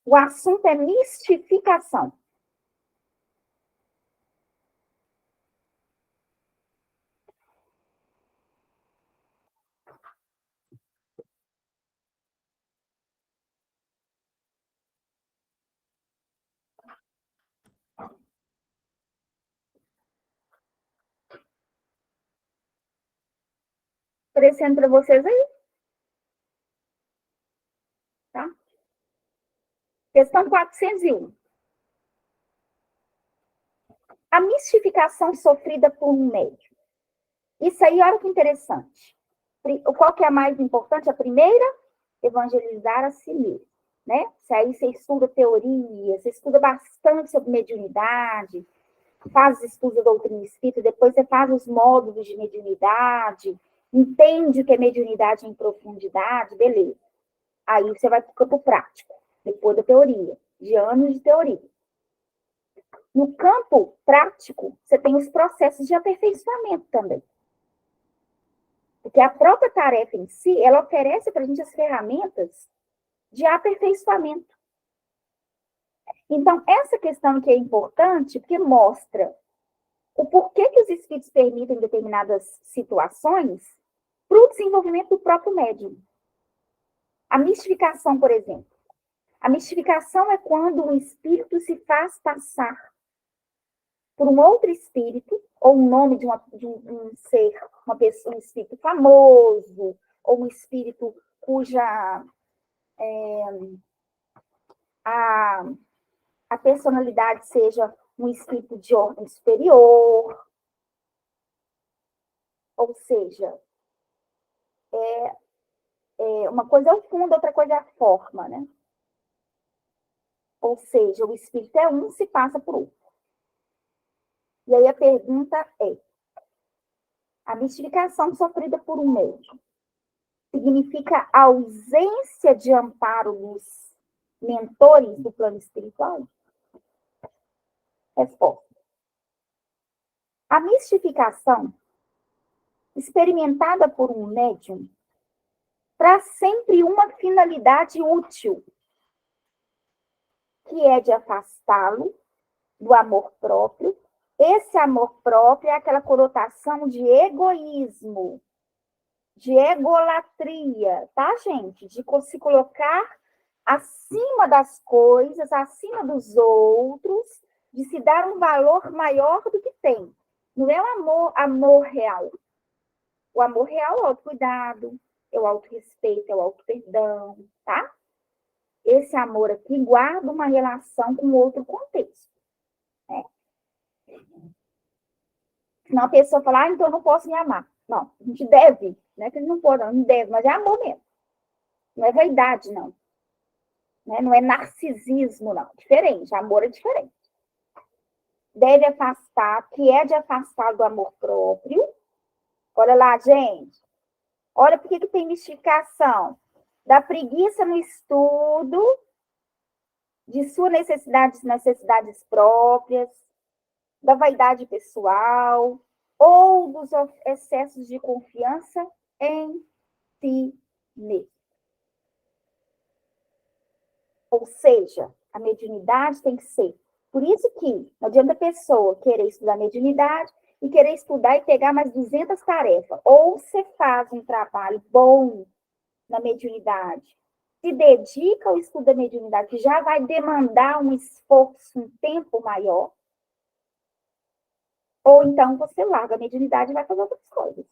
O assunto é mistificação. Aparecendo para vocês aí. Tá? Questão 401. A mistificação sofrida por um médium. Isso aí, olha que interessante. Qual que é a mais importante? A primeira, evangelizar a si mesmo. Né? Se aí você estuda teoria, você estuda bastante sobre mediunidade, faz estudo da doutrina espírita, depois você faz os módulos de mediunidade, entende o que é mediunidade em profundidade, beleza. Aí você vai para o campo prático, depois da teoria, de anos de teoria. No campo prático, você tem os processos de aperfeiçoamento também. Porque a própria tarefa em si, ela oferece para a gente as ferramentas de aperfeiçoamento. Então, essa questão que é importante, porque mostra o porquê que os espíritos permitem determinadas situações para o desenvolvimento do próprio médium. A mistificação, por exemplo. A mistificação é quando um espírito se faz passar por um outro espírito, ou um nome de um ser, uma pessoa, um espírito famoso, ou um espírito cuja a personalidade seja um espírito de ordem superior. Ou seja, uma coisa é o fundo, outra coisa é a forma, né? Ou seja, o espírito é um, se passa por outro. E aí a pergunta é, a mistificação sofrida por um médium significa a ausência de amparo dos mentores do plano espiritual? Resposta. A mistificação experimentada por um médium traz sempre uma finalidade útil, que é de afastá-lo do amor próprio. Esse amor próprio é aquela conotação de egoísmo, de egolatria, tá, gente? De se colocar acima das coisas, acima dos outros, de se dar um valor maior do que tem. Não é o amor real. O amor real é o autocuidado, é o autorrespeito, é o autoperdão, tá? Esse amor aqui guarda uma relação com outro contexto. Né? Senão a pessoa fala, então eu não posso me amar. Não, a gente deve, não é que a gente não pode, não deve, mas é amor mesmo. Não é vaidade, não. Né? Não é narcisismo, não. Diferente, amor é diferente. Deve afastar, que é de afastar do amor próprio. Olha lá, gente. Olha por que tem mistificação. Da preguiça no estudo, de suas necessidades próprias, da vaidade pessoal, ou dos excessos de confiança em si mesmo. Ou seja, a mediunidade tem que ser. Por isso que não adianta a pessoa querer estudar mediunidade e querer estudar e pegar mais 200 tarefas. Ou você faz um trabalho bom na mediunidade, se dedica ao estudo da mediunidade, que já vai demandar um esforço, um tempo maior, ou então você larga a mediunidade e vai fazer outras coisas.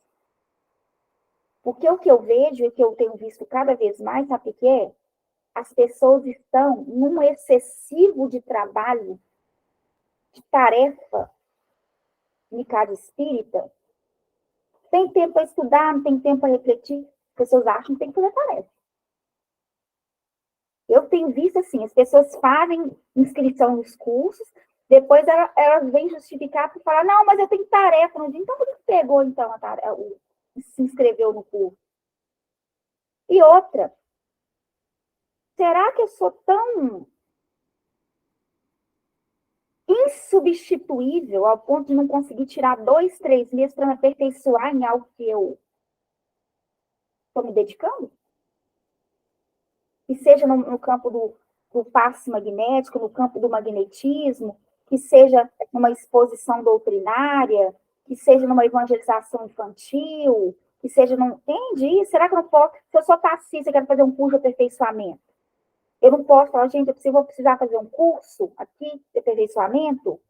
Porque o que eu vejo e o que eu tenho visto cada vez mais, sabe o que é? As pessoas estão num excessivo de trabalho, de tarefa, no caso espírita. Tem tempo para estudar, não tem tempo para refletir. As pessoas acham que tem que fazer tarefa. Eu tenho visto assim, as pessoas fazem inscrição nos cursos, depois elas vêm justificar para falar, não, mas eu tenho tarefa no dia. Então, por que pegou, então, a tarefa, se inscreveu no curso? E outra, será que eu sou tão insubstituível ao ponto de não conseguir tirar 2, 3 meses para me aperfeiçoar em algo que eu estou me dedicando? Que seja no campo do passe magnético, no campo do magnetismo, que seja numa exposição doutrinária, que seja numa evangelização infantil, que seja num... Entendi, será que eu não posso... Se eu sou passista e quero fazer um curso de aperfeiçoamento, eu não posso falar, gente, eu vou precisar fazer um curso aqui de aperfeiçoamento?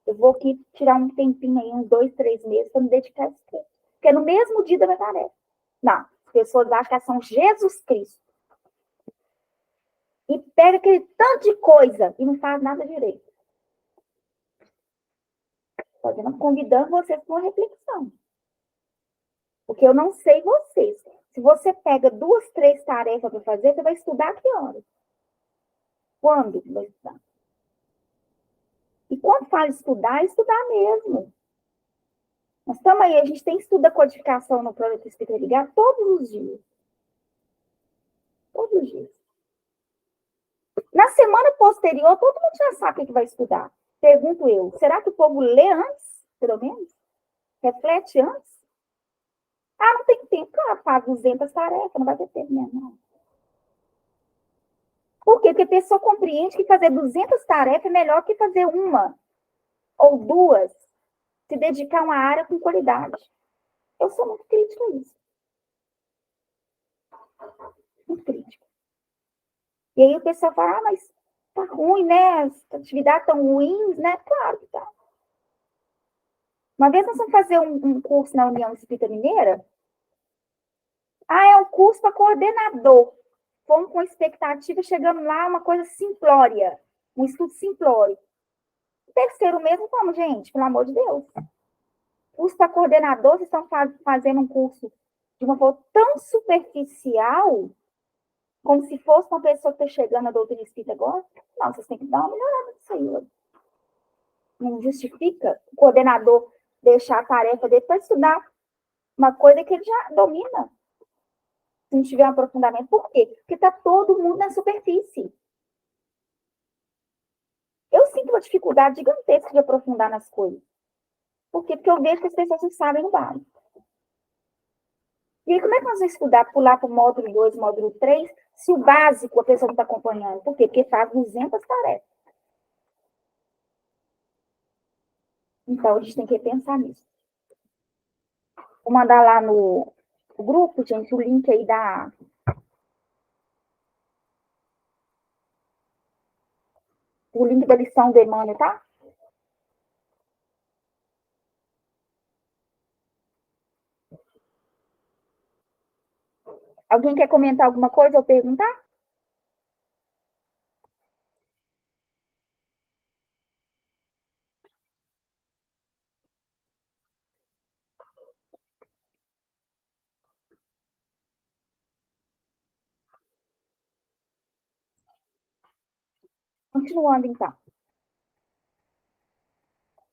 Eu vou aqui tirar um tempinho aí, uns 2, 3 meses, para me dedicar a esse curso. Porque é no mesmo dia da minha tarefa. Não, as pessoas acham que são Jesus Cristo. E pega aquele tanto de coisa e não faz nada direito. Convidando vocês para uma reflexão. Porque eu não sei vocês. Se você pega 2, 3 tarefas para fazer, você vai estudar a que horas? Quando vai estudar? E quando fala estudar, é estudar mesmo. Nós estamos aí, a gente tem estudo da codificação no Projeto Espírita Ligado todos os dias. Todos os dias. Na semana posterior, todo mundo já sabe o que vai estudar. Pergunto eu, será que o povo lê antes, pelo menos? Reflete antes? Ah, não tem tempo. Claro, faz 200 tarefas, não vai ter tempo mesmo, não. Por quê? Porque a pessoa compreende que fazer 200 tarefas é melhor que fazer uma ou 2, se dedicar a uma área com qualidade. Eu sou muito crítica a isso. Muito crítica. E aí o pessoal fala, ah, mas tá ruim, né? As atividades tão ruins, né? Claro que tá. Uma vez nós vamos fazer um curso na União Espírita Mineira. Ah, é um curso para coordenador. Fomos com expectativa, chegamos lá, uma coisa simplória. Um estudo simplório. O terceiro mesmo, como, gente? Pelo amor de Deus. Curso para coordenador, vocês estão fazendo um curso de uma forma tão superficial, como se fosse uma pessoa que está chegando na doutrina espírita agora. Não, vocês têm que dar uma melhorada nisso aí. Não justifica o coordenador deixar a tarefa dele para estudar uma coisa que ele já domina. Se não tiver um aprofundamento. Por quê? Porque está todo mundo na superfície. Eu sinto uma dificuldade gigantesca de aprofundar nas coisas. Por quê? Porque eu vejo que as pessoas não sabem o básico. E aí, como é que nós vamos estudar, pular para o módulo 2, módulo 3, se o básico a pessoa não está acompanhando? Por quê? Porque faz 200 tarefas. Então, a gente tem que pensar nisso. Vou mandar lá no grupo, gente, o link aí o link da lição do Emmanuel, tá? Alguém quer comentar alguma coisa ou perguntar? Continuando, então.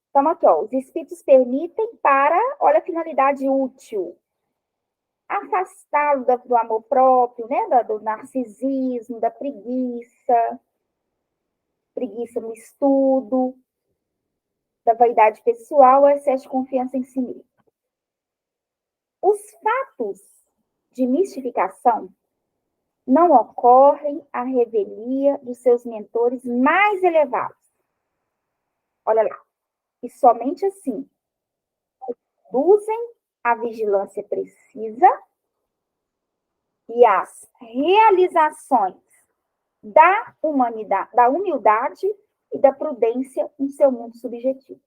Então, aqui, ó, os espíritos permitem para, olha a finalidade útil, afastá-lo do amor próprio, né, do narcisismo, da preguiça no estudo, da vaidade pessoal, o excesso de confiança em si mesmo. Os fatos de mistificação não ocorrem à revelia dos seus mentores mais elevados. Olha lá. E somente assim conduzem a vigilância precisa e as realizações da humanidade, da humildade e da prudência no seu mundo subjetivo.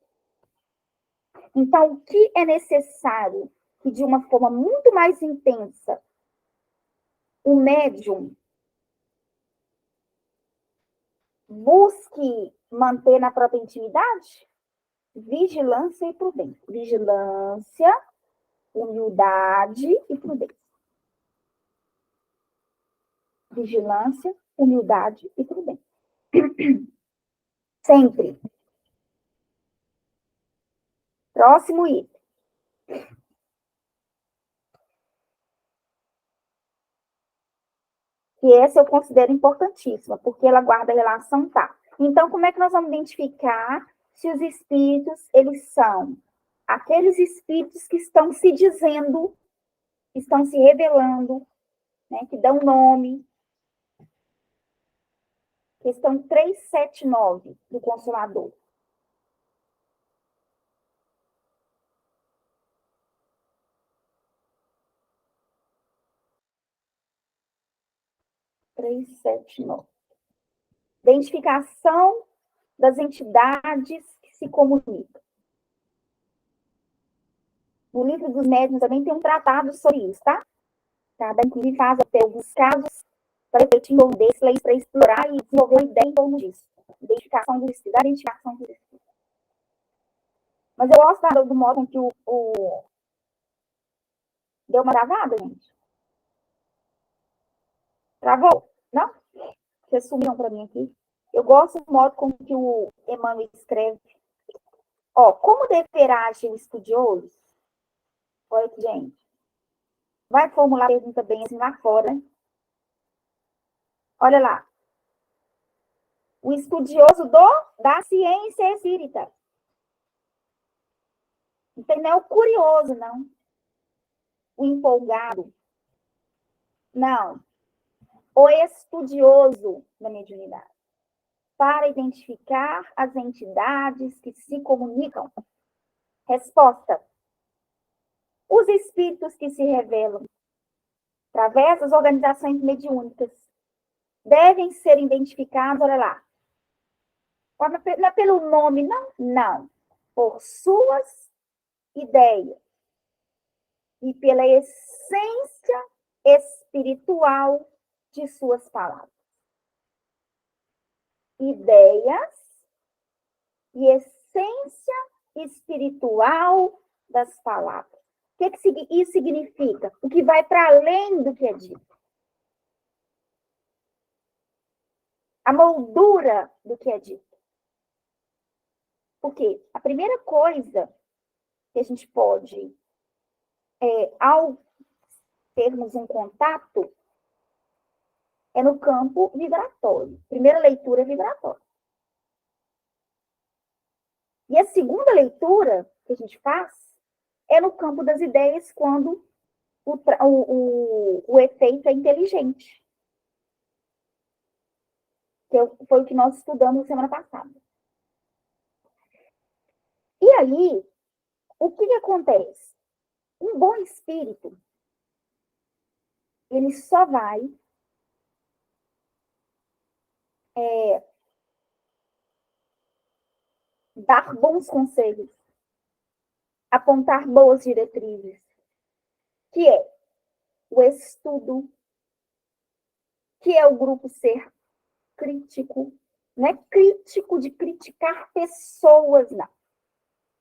Então, o que é necessário que, de uma forma muito mais intensa, o médium busque manter na própria intimidade? Vigilância e prudência. Vigilância, humildade e prudência. Vigilância, humildade e prudência. Sempre. Próximo item. E essa eu considero importantíssima, porque ela guarda a relação tá. Então, como é que nós vamos identificar se os espíritos, eles são aqueles espíritos que estão se dizendo, que estão se revelando, né, que dão nome? Questão 379 do Consolador. Identificação das entidades que se comunicam. No livro dos médiuns também tem um tratado sobre isso, tá? Inclusive faz até alguns casos para refletir em torno desse, para explorar e desenvolver uma ideia em torno disso. Identificação do espírito, da identificação do espírito. Mas eu gosto do modo em que o... Deu uma travada, gente? Travou? Não? Vocês sumiram para mim aqui. Eu gosto do modo como que o Emmanuel escreve. Ó, como deverá agir o estudioso? Olha aqui, gente. Vai formular a pergunta bem assim lá fora. Olha lá. O estudioso da ciência espírita. Não é o curioso, não. O empolgado. Não. O estudioso da mediunidade. Para identificar as entidades que se comunicam. Resposta. Os espíritos que se revelam através das organizações mediúnicas devem ser identificados, olha lá. Não é pelo nome, não. Não. Por suas ideias e pela essência espiritual de suas palavras. Ideias e essência espiritual das palavras. O que isso significa? O que vai para além do que é dito. A moldura do que é dito. Porque a primeira coisa que a gente pode, ao termos um contato, é no campo vibratório. Primeira leitura é vibratória. E a segunda leitura que a gente faz é no campo das ideias, quando o efeito é inteligente. Que foi o que nós estudamos semana passada. E aí, o que acontece? Um bom espírito, ele só vai dar bons conselhos, apontar boas diretrizes, que é o estudo, que é o grupo ser crítico. Não é crítico de criticar pessoas, não.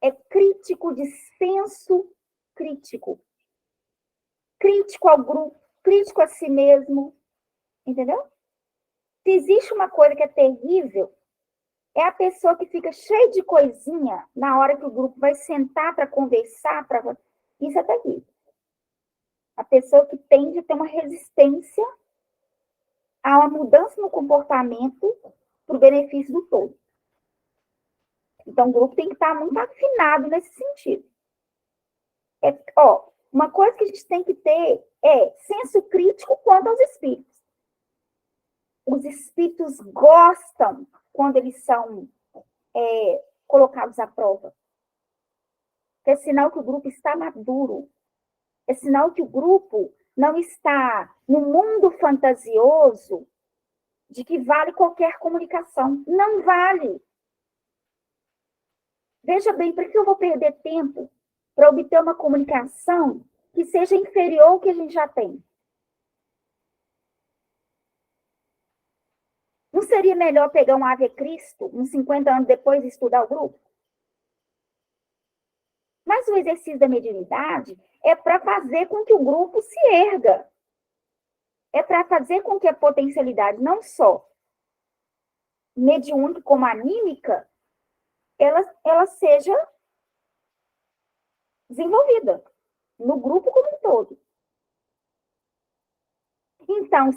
É crítico de senso crítico. Crítico ao grupo, crítico a si mesmo. Entendeu? Se existe uma coisa que é terrível, é a pessoa que fica cheia de coisinha na hora que o grupo vai sentar para conversar. Isso é terrível. A pessoa que tende a ter uma resistência a uma mudança no comportamento para o benefício do todo. Então, o grupo tem que estar muito afinado nesse sentido. Uma coisa que a gente tem que ter é senso crítico quanto aos espíritos. Os espíritos gostam quando eles são colocados à prova. É sinal que o grupo está maduro. É sinal que o grupo não está no mundo fantasioso de que vale qualquer comunicação. Não vale. Veja bem, por que eu vou perder tempo para obter uma comunicação que seja inferior ao que a gente já tem? Não seria melhor pegar um Ave Cristo, uns 50 anos depois, e estudar o grupo? Mas o exercício da mediunidade é para fazer com que o grupo se erga. É para fazer com que a potencialidade, não só mediúnica como anímica, ela seja desenvolvida no grupo como um todo. Então,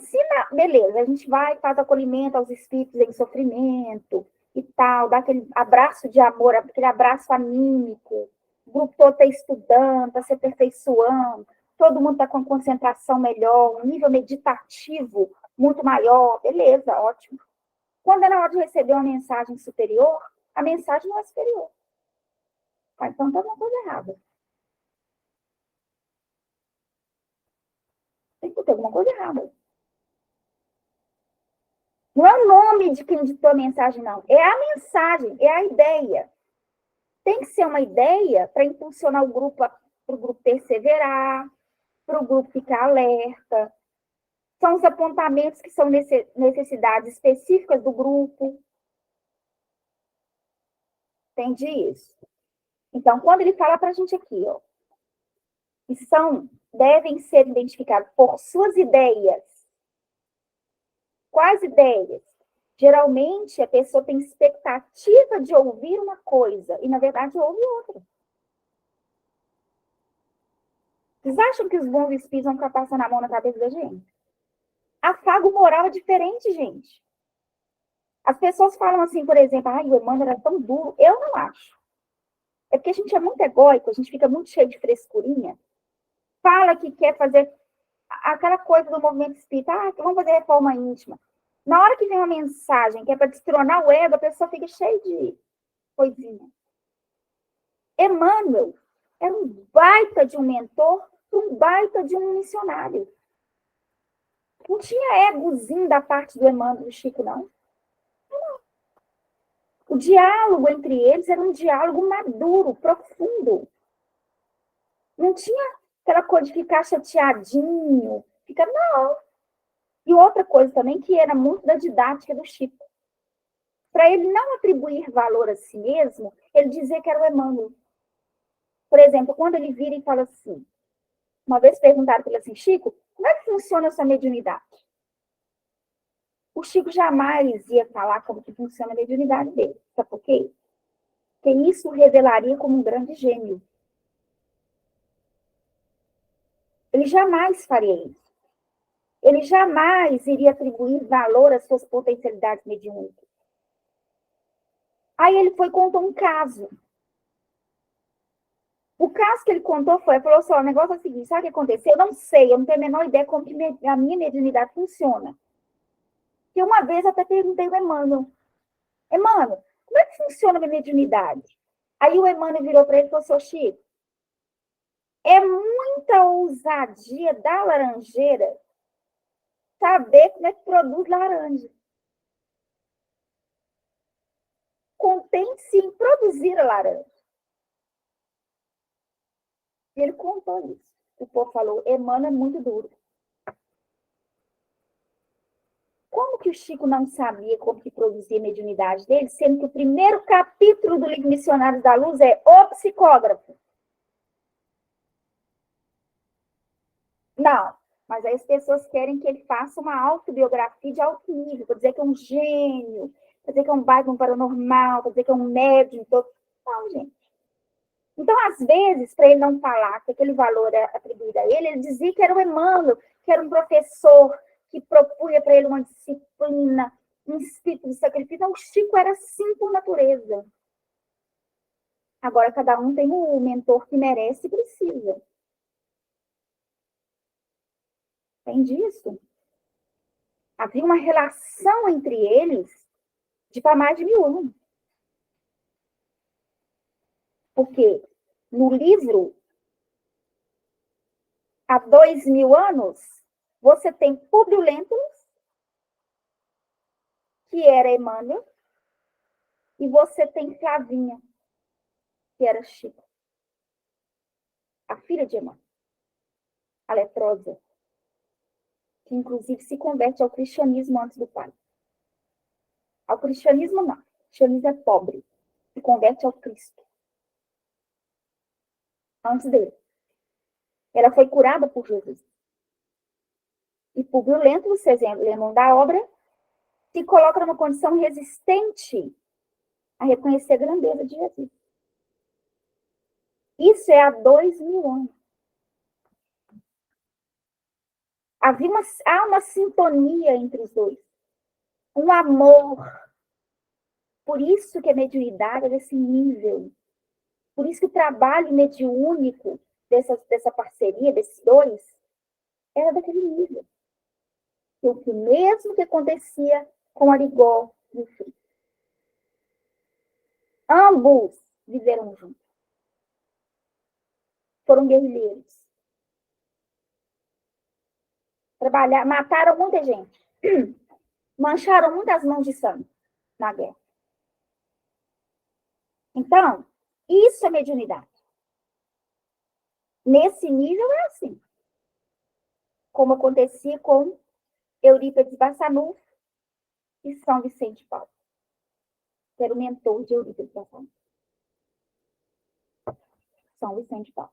beleza, a gente vai, faz acolhimento aos espíritos em sofrimento e tal, dá aquele abraço de amor, aquele abraço anímico, o grupo todo está estudando, está se aperfeiçoando, todo mundo está com concentração melhor, um nível meditativo muito maior, beleza, ótimo. Quando é na hora de receber uma mensagem superior, a mensagem não é superior. Então está alguma coisa errada. Tem que ter alguma coisa errada. Não é o nome de quem ditou a mensagem, não. É a mensagem, é a ideia. Tem que ser uma ideia para impulsionar o grupo, para o grupo perseverar, para o grupo ficar alerta. São os apontamentos que são necessidades específicas do grupo. Entende isso? Então, quando ele fala para a gente aqui, ó, que devem ser identificados por suas ideias. Quais ideias? Geralmente, a pessoa tem expectativa de ouvir uma coisa e, na verdade, ouve outra. Vocês acham que os bons espíritos vão ficar passando a mão na cabeça da gente? Afago moral é diferente, gente. As pessoas falam assim, por exemplo, o Emmanuel era tão duro. Eu não acho. É porque a gente é muito egóico, a gente fica muito cheio de frescurinha. Fala que quer fazer aquela coisa do movimento espírita, vamos fazer reforma íntima. Na hora que vem uma mensagem que é para destronar o ego, a pessoa fica cheia de coisinha. Emmanuel era um baita de um mentor, um baita de um missionário. Não tinha egozinho da parte do Emmanuel, do Chico, não. O diálogo entre eles era um diálogo maduro, profundo. Não tinha aquela coisa de ficar chateadinho, não. E outra coisa também, que era muito da didática do Chico. Para ele não atribuir valor a si mesmo, ele dizia que era o Emmanuel. Por exemplo, quando ele vira e fala assim, uma vez perguntaram para ele assim, Chico, como é que funciona a sua mediunidade? O Chico jamais ia falar como que funciona a mediunidade dele. Sabe por quê? Porque isso o revelaria como um grande gênio. Ele jamais faria isso. Ele jamais iria atribuir valor às suas potencialidades mediúnicas. Aí ele contou um caso. O caso que ele contou falou assim, o negócio é o seguinte, sabe o que aconteceu? Eu não sei, eu não tenho a menor ideia como que a minha mediunidade funciona. E uma vez eu até perguntei ao Emmanuel, como é que funciona a minha mediunidade? Aí o Emmanuel virou para ele e falou assim, Chico, é muita ousadia da laranjeira saber como é que produz laranja. Contente-se em produzir a laranja. E ele contou isso. O povo falou, Emmanuel é muito duro. Como que o Chico não sabia como que produzia a mediunidade dele, sendo que o primeiro capítulo do livro Missionários da Luz é o psicógrafo? Não, mas aí as pessoas querem que ele faça uma autobiografia de alto nível, para dizer que é um gênio, para dizer que é um baita, um paranormal, para dizer que é um médium. Não, gente. Então, às vezes, para ele não falar que aquele valor é atribuído a ele dizia que era o Emmanuel, que era um professor, que propunha para ele uma disciplina, um espírito de sacrifício. Então, o Chico era assim por natureza. Agora, cada um tem o mentor que merece e precisa. Entende isso? Havia uma relação entre eles de para mais de 1000 anos. Porque no livro há 2000 anos, você tem Públio Lentulus, que era Emmanuel, e você tem Flavinha, que era Chico, a filha de Emmanuel, a leprosa, que inclusive se converte ao cristianismo antes do pai. Ao cristianismo, não. O cristianismo é pobre. Se converte ao Cristo. Antes dele. Ela foi curada por Jesus. E Públio Lentulus, vocês lembram da obra, se coloca numa condição resistente a reconhecer a grandeza de Jesus. Isso é há 2000 anos. Há uma sintonia entre os dois. Um amor. Por isso que a mediunidade é desse nível. Por isso que o trabalho mediúnico dessa parceria, desses dois, era daquele nível. O mesmo que acontecia com Arigó e o Frei. Ambos viveram juntos. Foram guerrilheiros. Mataram muita gente. Mancharam muitas mãos de sangue na guerra. Então, isso é mediunidade. Nesse nível é assim. Como acontecia com Eurípides Barçanufo e São Vicente de Paulo, que era o mentor de Eurípides Barçanufo. São Vicente de Paulo.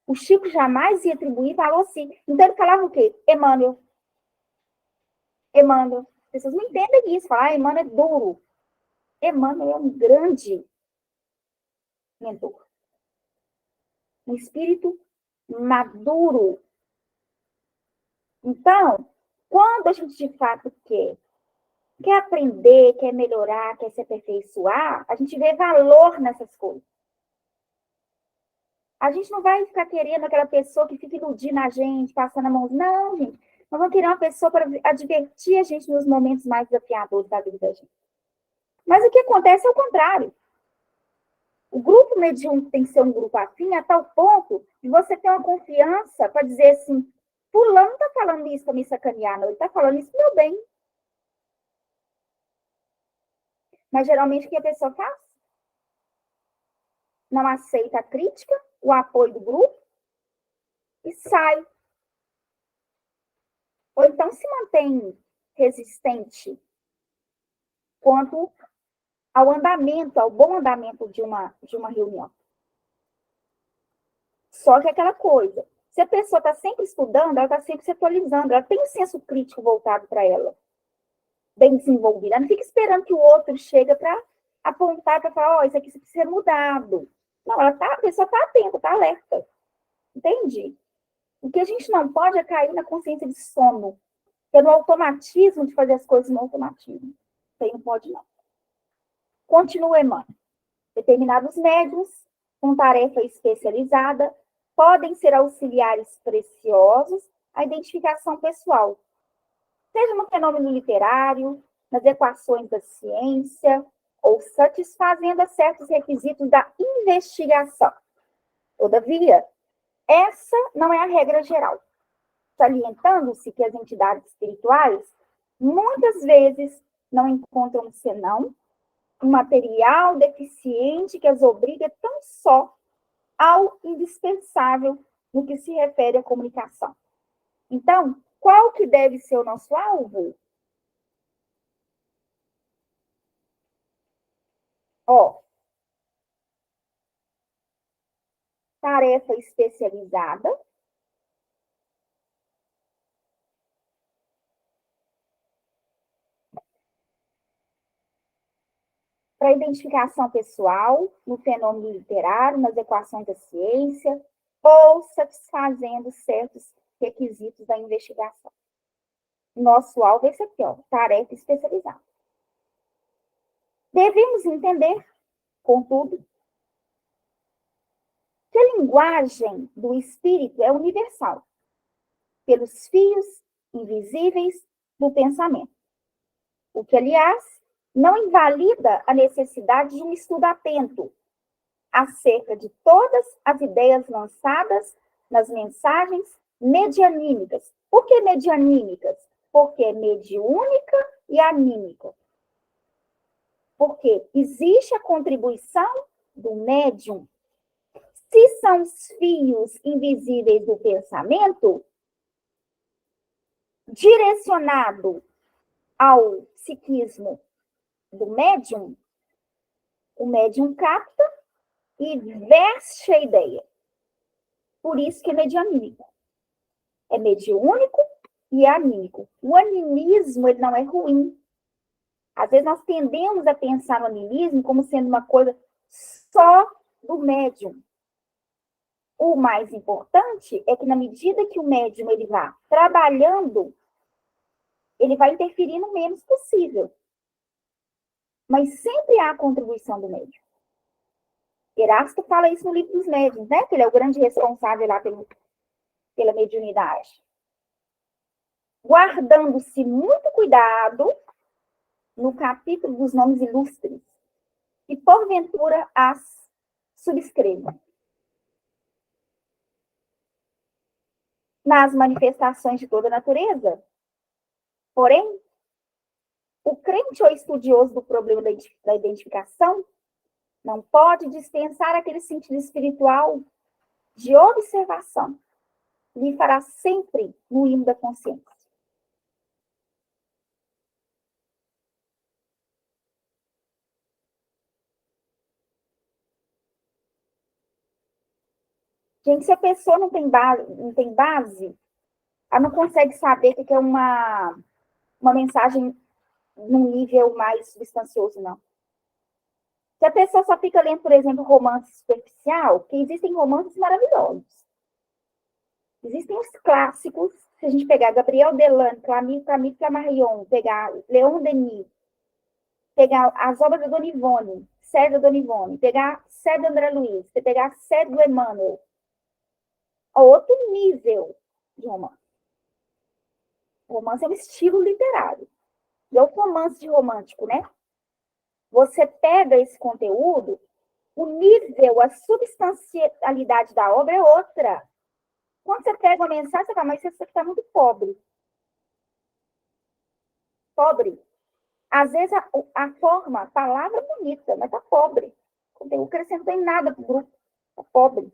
O Chico jamais ia atribuir, falou assim. Então ele falava o quê? Emmanuel. Emmanuel. As pessoas não entendem isso. Falar, Emmanuel é duro. Emmanuel é um grande mentor. Um espírito maduro. Então, quando a gente de fato quer aprender, quer melhorar, quer se aperfeiçoar, a gente vê valor nessas coisas. A gente não vai ficar querendo aquela pessoa que fica iludindo a gente, passando a mão. Não, gente. Nós vamos querer uma pessoa para advertir a gente nos momentos mais desafiadores da vida da gente. Mas o que acontece é o contrário. O grupo mediúnico tem que ser um grupo afim a tal ponto de você ter uma confiança para dizer assim, fulano não está falando isso para me sacanear, não. Ele está falando isso para o meu bem. Mas geralmente o que a pessoa faz? Não aceita a crítica, o apoio do grupo e sai. Ou então se mantém resistente quanto ao andamento, ao bom andamento de uma reunião. Só que aquela coisa, se a pessoa está sempre estudando, ela está sempre se atualizando, ela tem um senso crítico voltado para ela, bem desenvolvido. Ela não fica esperando que o outro chegue para apontar, para falar, isso aqui precisa ser mudado. Não, a pessoa está atenta, está alerta. Entende? O que a gente não pode é cair na consciência de sono, que é no automatismo de fazer as coisas no automatismo. Isso aí não pode, não. Continua, Emmanuel. Determinados médiuns, com tarefa especializada, podem ser auxiliares preciosos à identificação pessoal, seja no fenômeno literário, nas equações da ciência, ou satisfazendo certos requisitos da investigação. Todavia, essa não é a regra geral, salientando-se que as entidades espirituais muitas vezes não encontram senão um material deficiente que as obriga tão só ao indispensável no que se refere à comunicação. Então, qual que deve ser o nosso alvo? Tarefa especializada, para identificação pessoal, no fenômeno literário, nas equações da ciência, ou satisfazendo certos requisitos da investigação. Nosso alvo é esse aqui, tarefa especializada. Devemos entender, contudo, que a linguagem do espírito é universal, pelos fios invisíveis do pensamento. O que, aliás, não invalida a necessidade de um estudo atento acerca de todas as ideias lançadas nas mensagens medianímicas. Por que medianímicas? Porque é mediúnica e anímica. Porque existe a contribuição do médium. Se são os fios invisíveis do pensamento, direcionado ao psiquismo do médium, o médium capta e veste a ideia. Por isso que é medianímico. É mediúnico e é anímico. O animismo, ele não é ruim. Às vezes nós tendemos a pensar no animismo como sendo uma coisa só do médium. O mais importante é que na medida que o médium ele vá trabalhando, ele vai interferir no menos possível. Mas sempre há a contribuição do médium. Erasto fala isso no livro dos médiuns, né? Que ele é o grande responsável lá pela mediunidade. Guardando-se muito cuidado no capítulo dos nomes ilustres, que porventura as subscreva. Nas manifestações de toda a natureza. Porém, o crente ou estudioso do problema da identificação não pode dispensar aquele sentido espiritual de observação. Lhe fará sempre no hino da consciência. Gente, se a pessoa não tem base, ela não consegue saber o que é uma mensagem num nível mais substancioso, não. Se a pessoa só fica lendo, por exemplo, romance superficial, porque existem romances maravilhosos. Existem os clássicos, se a gente pegar Gabriel Delane, Camille Flammarion, pegar Leon Denis, pegar as obras da Dona Ivone, Sérgio da Dona Ivone, pegar Sérgio André Luiz, pegar Sérgio do Emmanuel, outro nível de romance. O romance é um estilo literário. E é o romance de romântico, né? Você pega esse conteúdo, o nível, a substancialidade da obra é outra. Quando você pega uma mensagem, você fala, mas isso aqui está muito pobre. Pobre. Às vezes a forma, a palavra é bonita, mas está pobre. O conteúdo acrescentou em nada para o grupo. Está pobre.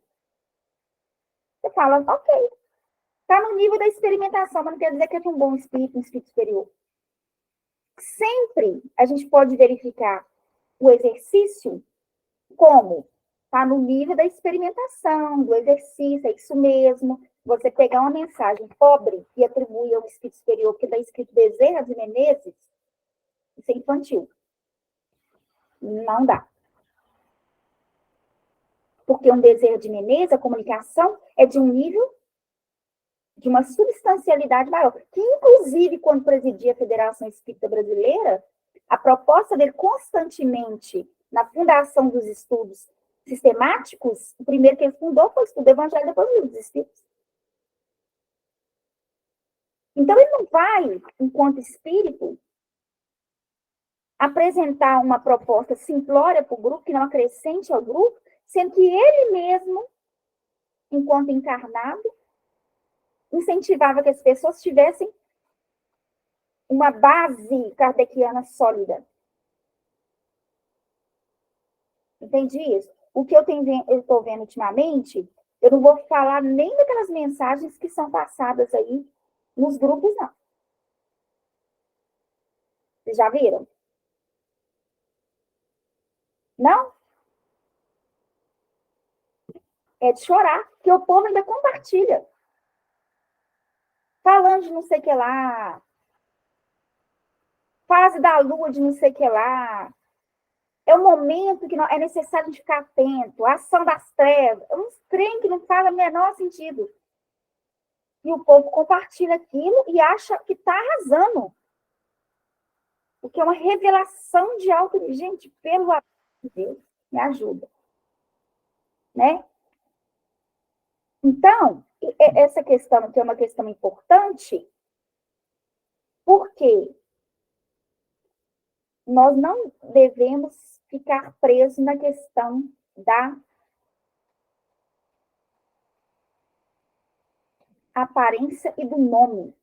Você fala, ok. Está no nível da experimentação, mas não quer dizer que é de um bom espírito, um espírito superior. Sempre a gente pode verificar o exercício como? Está no nível da experimentação, do exercício, é isso mesmo. Você pegar uma mensagem pobre e atribuir ao espírito superior, que está escrito Bezerra de Menezes, isso é infantil. Não dá. Porque um Bezerra de Menezes, a comunicação, é de um nível, de uma substancialidade maior. Que, inclusive, quando presidia a Federação Espírita Brasileira, a proposta dele constantemente, na fundação dos estudos sistemáticos, o primeiro que ele fundou foi o estudo do Evangelho, depois o livro dos Espíritos. Então, ele não vai, enquanto espírito, apresentar uma proposta simplória para o grupo, que não acrescente ao grupo, sendo que ele mesmo, enquanto encarnado, incentivava que as pessoas tivessem uma base kardeciana sólida. Entendi isso? O que eu estou vendo ultimamente, eu não vou falar nem daquelas mensagens que são passadas aí nos grupos, não. Vocês já viram? Não? É de chorar, que o povo ainda compartilha. Falando de não sei o que lá, fase da lua de não sei o que lá. É o momento que é necessário ficar atento, a ação das trevas. É um trem que não faz o menor sentido. E o povo compartilha aquilo e acha que está arrasando. O que é uma revelação de alto. Gente, pelo amor de Deus, me ajuda. Né? Então, essa questão, que é uma questão importante, porque nós não devemos ficar presos na questão da aparência e do nome.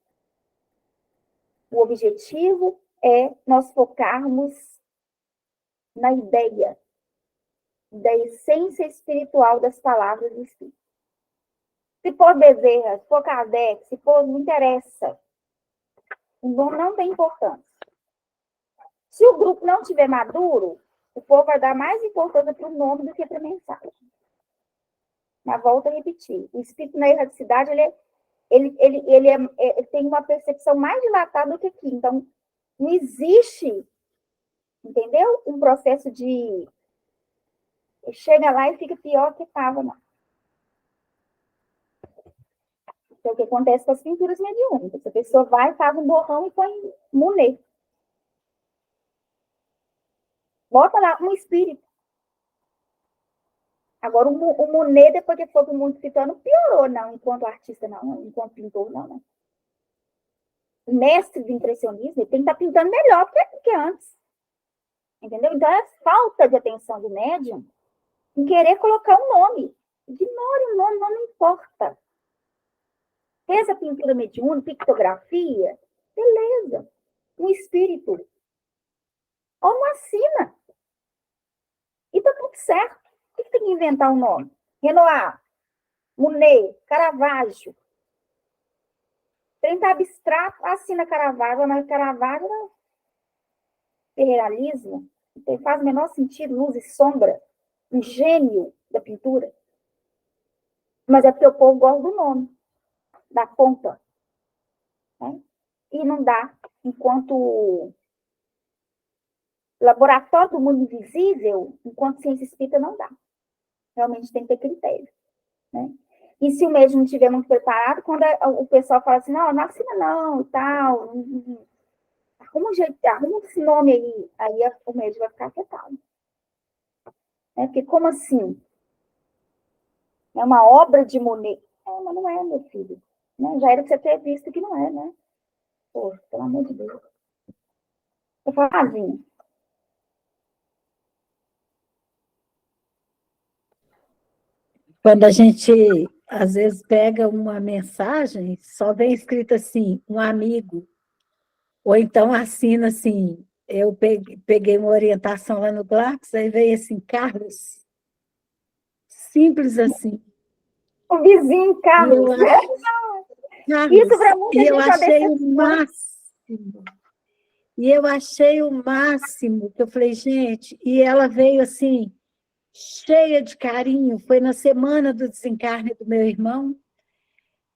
O objetivo é nós focarmos na ideia, da essência espiritual das palavras do Espírito. Se for Bezerra, se for Kardec, se for, não interessa. O nome não tem importância. Se o grupo não estiver maduro, o povo vai dar mais importância para o nome do que para a mensagem. Na volta a repetir. O espírito na erraticidade, ele tem uma percepção mais dilatada do que aqui. Então, não existe, entendeu? Um processo de... Chega lá e fica pior que estava, não. Então, o que acontece com as pinturas mediúnicas? A pessoa vai, faz um borrão e põe Monet. Bota lá um espírito. Agora, o Monet, depois que foi para o mundo espiritual, piorou, não, enquanto artista, não, enquanto pintor, não. O mestre do impressionismo, ele tem que estar pintando melhor do que antes. Entendeu? Então, é falta de atenção do médium em querer colocar um nome. Ignore o nome, não importa. Fez a pintura mediúnica, pictografia, beleza. Um espírito. Ou não assina. E tá tudo certo. Por que tem que inventar um nome? Renoir, Monet, Caravaggio. Tentar abstrato, assina Caravaggio, mas Caravaggio é realismo. Então, faz o menor sentido, luz e sombra. Um gênio da pintura. Mas é porque o povo gosta do nome, da ponta. Né? E não dá, enquanto laboratório do mundo invisível, enquanto ciência espírita, não dá. Realmente tem que ter critério. Né? E se o médium não estiver muito preparado, quando o pessoal fala assim, não assina não, e tal, arruma um jeito, arruma esse nome aí o médium vai ficar afetado. Porque como assim? É uma obra de Monet. Mas não é, meu filho. Né? Já era que você ter visto que não é, né? Pô, pelo amor de Deus. Eu falo, Zinho. Quando a gente, às vezes, pega uma mensagem, só vem escrito assim, um amigo. Ou então assina assim, eu peguei uma orientação lá no Glax, aí veio assim, Carlos. Simples assim. O vizinho, Carlos. Isso para muita gente eu achei o máximo. E eu achei o máximo, que eu falei, gente, e ela veio assim, cheia de carinho, foi na semana do desencarne do meu irmão,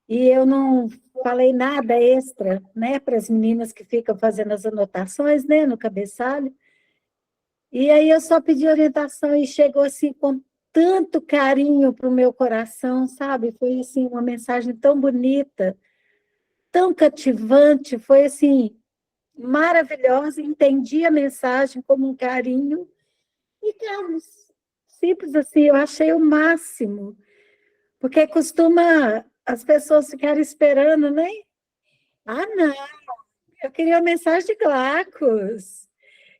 e eu não falei nada extra, né, para as meninas que ficam fazendo as anotações, né, no cabeçalho, e aí eu só pedi orientação e chegou assim com tanto carinho para o meu coração, sabe? Foi assim uma mensagem tão bonita, tão cativante, foi assim maravilhosa, entendi a mensagem como um carinho e Carlos, simples assim, eu achei o máximo, porque costuma as pessoas ficarem esperando, né? Ah, não, eu queria a mensagem de Glacos,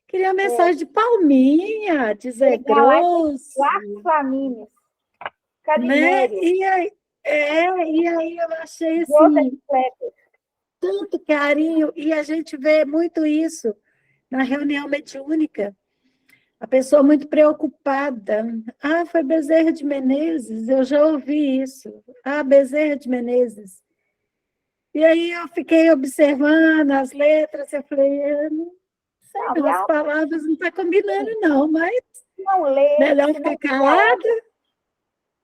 queria a mensagem de Palminha, de Zé Grosso. Glacos Flamínios, né? E aí eu achei assim, tanto carinho, e a gente vê muito isso na reunião mediúnica. A pessoa muito preocupada. Ah, foi Bezerra de Menezes, eu já ouvi isso. Ah, Bezerra de Menezes. E aí eu fiquei observando as letras, eu falei, eu não sei não, as palavras não estão combinando não, mas melhor ficar calada.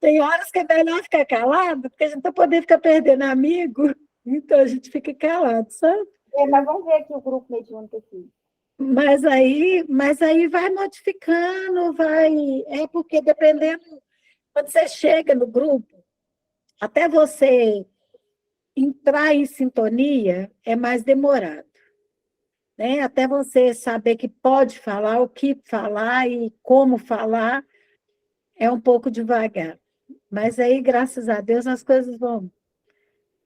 Tem horas que é melhor ficar calado, porque a gente não poder ficar perdendo amigo, então a gente fica calado, sabe? Mas vamos ver aqui o grupo mediúnico aqui. Mas aí vai modificando, é porque dependendo, quando você chega no grupo, até você entrar em sintonia é mais demorado, né? Até você saber que pode falar, o que falar e como falar, é um pouco devagar. Mas aí, graças a Deus, as coisas vão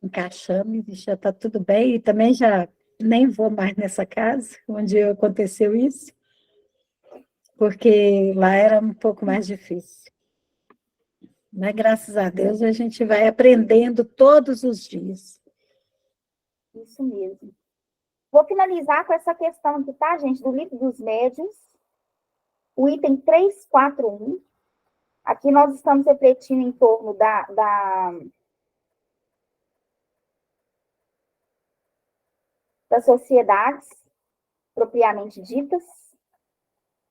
encaixando e já está tudo bem. E também já nem vou mais nessa casa onde aconteceu isso, porque lá era um pouco mais difícil. Mas, graças a Deus, a gente vai aprendendo todos os dias. Isso mesmo. Vou finalizar com essa questão aqui, tá, gente? Do livro dos médiuns, o item 341. Aqui nós estamos refletindo em torno das sociedades propriamente ditas.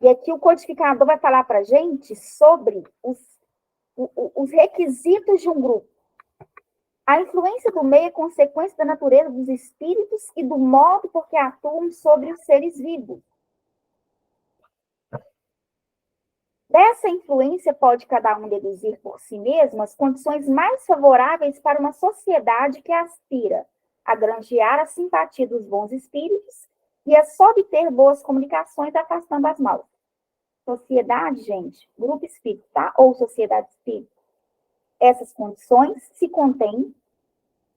E aqui o codificador vai falar para a gente sobre os requisitos de um grupo. A influência do meio é consequência da natureza dos espíritos e do modo por que atuam sobre os seres vivos. Dessa influência pode cada um deduzir por si mesmo as condições mais favoráveis para uma sociedade que aspira a granjear a simpatia dos bons espíritos e a só obter boas comunicações afastando as maus. Sociedade, gente, grupo espírita, tá? Ou sociedade espírita. Essas condições se contêm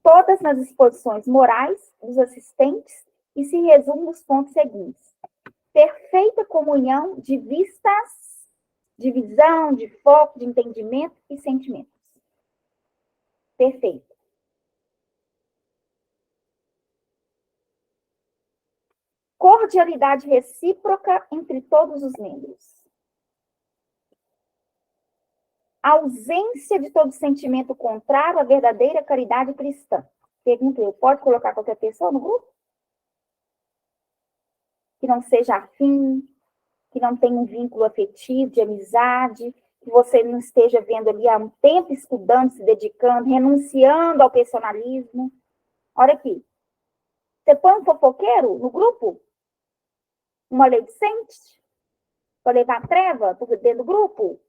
todas nas disposições morais dos assistentes e se resumem nos pontos seguintes. Perfeita comunhão de vistas, de visão, de foco, de entendimento e sentimentos. Perfeito. Cordialidade recíproca entre todos os membros. Ausência de todo sentimento contrário à verdadeira caridade cristã. Pergunto eu, pode colocar qualquer pessoa no grupo? Que não seja afim, que não tenha um vínculo afetivo, de amizade, que você não esteja vendo ali há um tempo estudando, se dedicando, renunciando ao personalismo. Olha aqui. Você põe um fofoqueiro no grupo? Uma maledicente? Para levar treva dentro do grupo?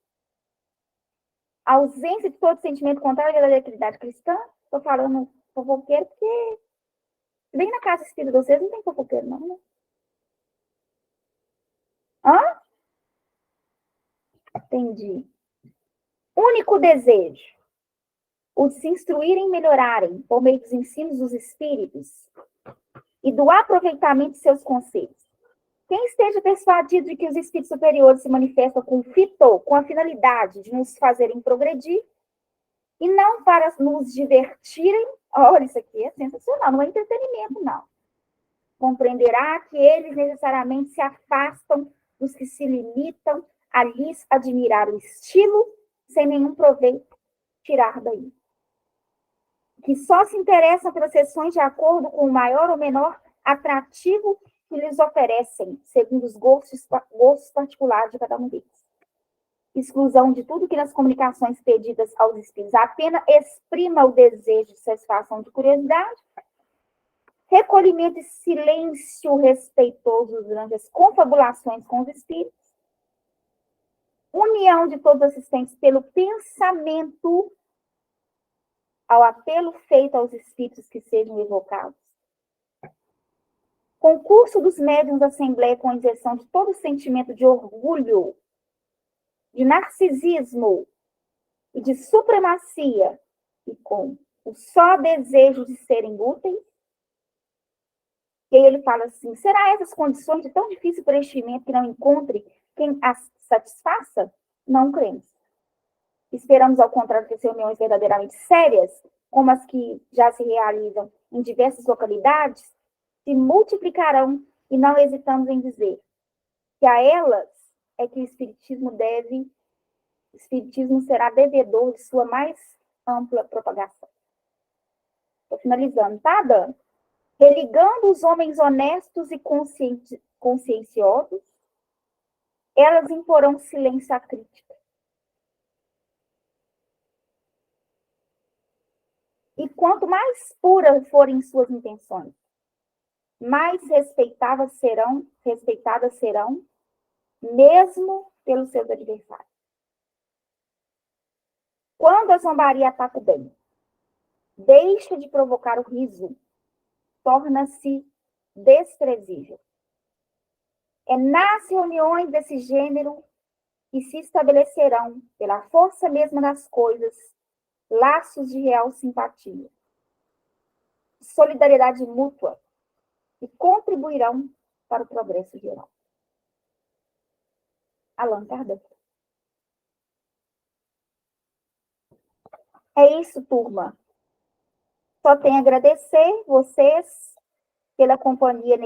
A ausência de todo sentimento contrário à verdadeira caridade cristã. Estou falando fofoqueiro porque bem na casa espírita de vocês não tem fofoqueiro, não, né? Hã? Entendi. Único desejo. O de se instruírem e melhorarem por meio dos ensinos dos espíritos e do aproveitamento de seus conselhos. Quem esteja persuadido de que os espíritos superiores se manifestam com a finalidade de nos fazerem progredir e não para nos divertirem, olha, isso aqui é sensacional, não é entretenimento, não. Compreenderá que eles necessariamente se afastam dos que se limitam a lhes admirar o estilo sem nenhum proveito tirar daí. Que só se interessam pelas sessões de acordo com o maior ou menor atrativo que lhes oferecem, segundo os gostos particulares de cada um deles. Exclusão de tudo que nas comunicações pedidas aos espíritos apenas exprima o desejo de satisfação de curiosidade, recolhimento e silêncio respeitoso durante as confabulações com os espíritos, união de todos os assistentes pelo pensamento ao apelo feito aos espíritos que sejam evocados, concurso dos médiuns da Assembleia com injeção de todo sentimento de orgulho, de narcisismo e de supremacia, e com o só desejo de serem úteis. E aí ele fala assim, será essas condições de tão difícil preenchimento que não encontre quem as satisfaça? Não cremos. Esperamos, ao contrário, que as reuniões verdadeiramente sérias, como as que já se realizam em diversas localidades, se multiplicarão e não hesitamos em dizer que a elas é que o Espiritismo será devedor de sua mais ampla propagação. Estou finalizando, tá, Dani? Religando os homens honestos e conscienciosos, elas imporão silêncio à crítica. E quanto mais puras forem suas intenções, mais respeitadas serão, mesmo pelos seus adversários. Quando a zombaria ataca o bem, deixa de provocar o riso, torna-se desprezível. É nas reuniões desse gênero que se estabelecerão, pela força mesma das coisas, laços de real simpatia, solidariedade mútua, e contribuirão para o progresso geral. Allan Kardec. É isso, turma. Só tenho a agradecer vocês pela companhia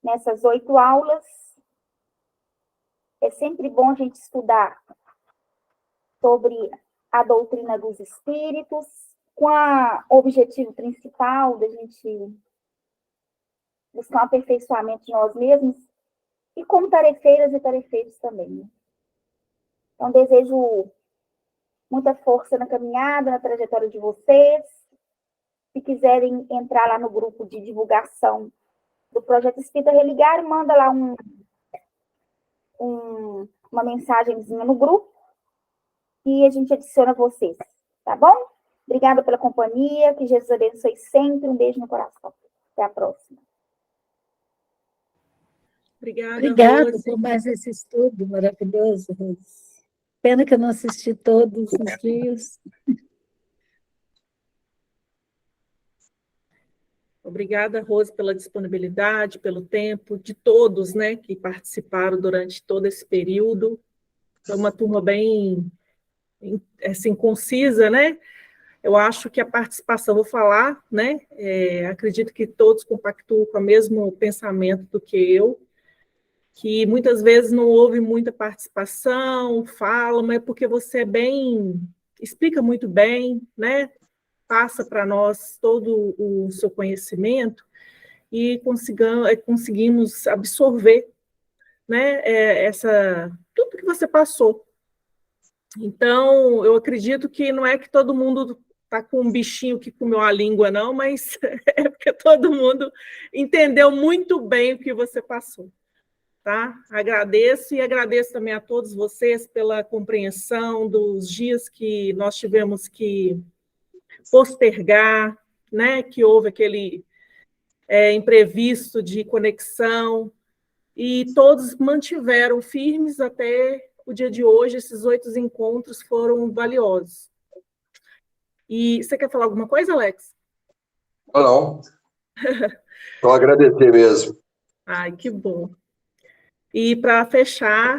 nessas 8 aulas. É sempre bom a gente estudar sobre a doutrina dos espíritos, com o objetivo principal da gente buscar um aperfeiçoamento de nós mesmos, e como tarefeiras e tarefeiros também, né? Então, desejo muita força na caminhada, na trajetória de vocês. Se quiserem entrar lá no grupo de divulgação do Projeto Espírita Religar, manda lá uma mensagenzinha no grupo e a gente adiciona vocês, tá bom? Obrigada pela companhia, que Jesus abençoe sempre, um beijo no coração. Até a próxima. Obrigada Rose. por mais esse estudo maravilhoso, Rose. Pena que eu não assisti todos os dias. Obrigada, Rose, pela disponibilidade, pelo tempo, de todos, né, que participaram durante todo esse período. Foi uma turma bem, assim, concisa, né? Eu acho que a participação, vou falar, né? Acredito que todos compactuam com o mesmo pensamento do que eu, que muitas vezes não houve muita participação, fala, mas é porque você explica muito bem, né? Passa para nós todo o seu conhecimento e conseguimos absorver, né, tudo que você passou. Então, eu acredito que não é que todo mundo está com um bichinho que comeu a língua, não, mas é porque todo mundo entendeu muito bem o que você passou. Tá? Agradeço e agradeço também a todos vocês pela compreensão dos dias que nós tivemos que postergar, né? Que houve aquele imprevisto de conexão, e todos mantiveram firmes até o dia de hoje. Esses 8 encontros foram valiosos. E você quer falar alguma coisa, Alex? Não. Só agradecer mesmo. Ai, que bom. E para fechar,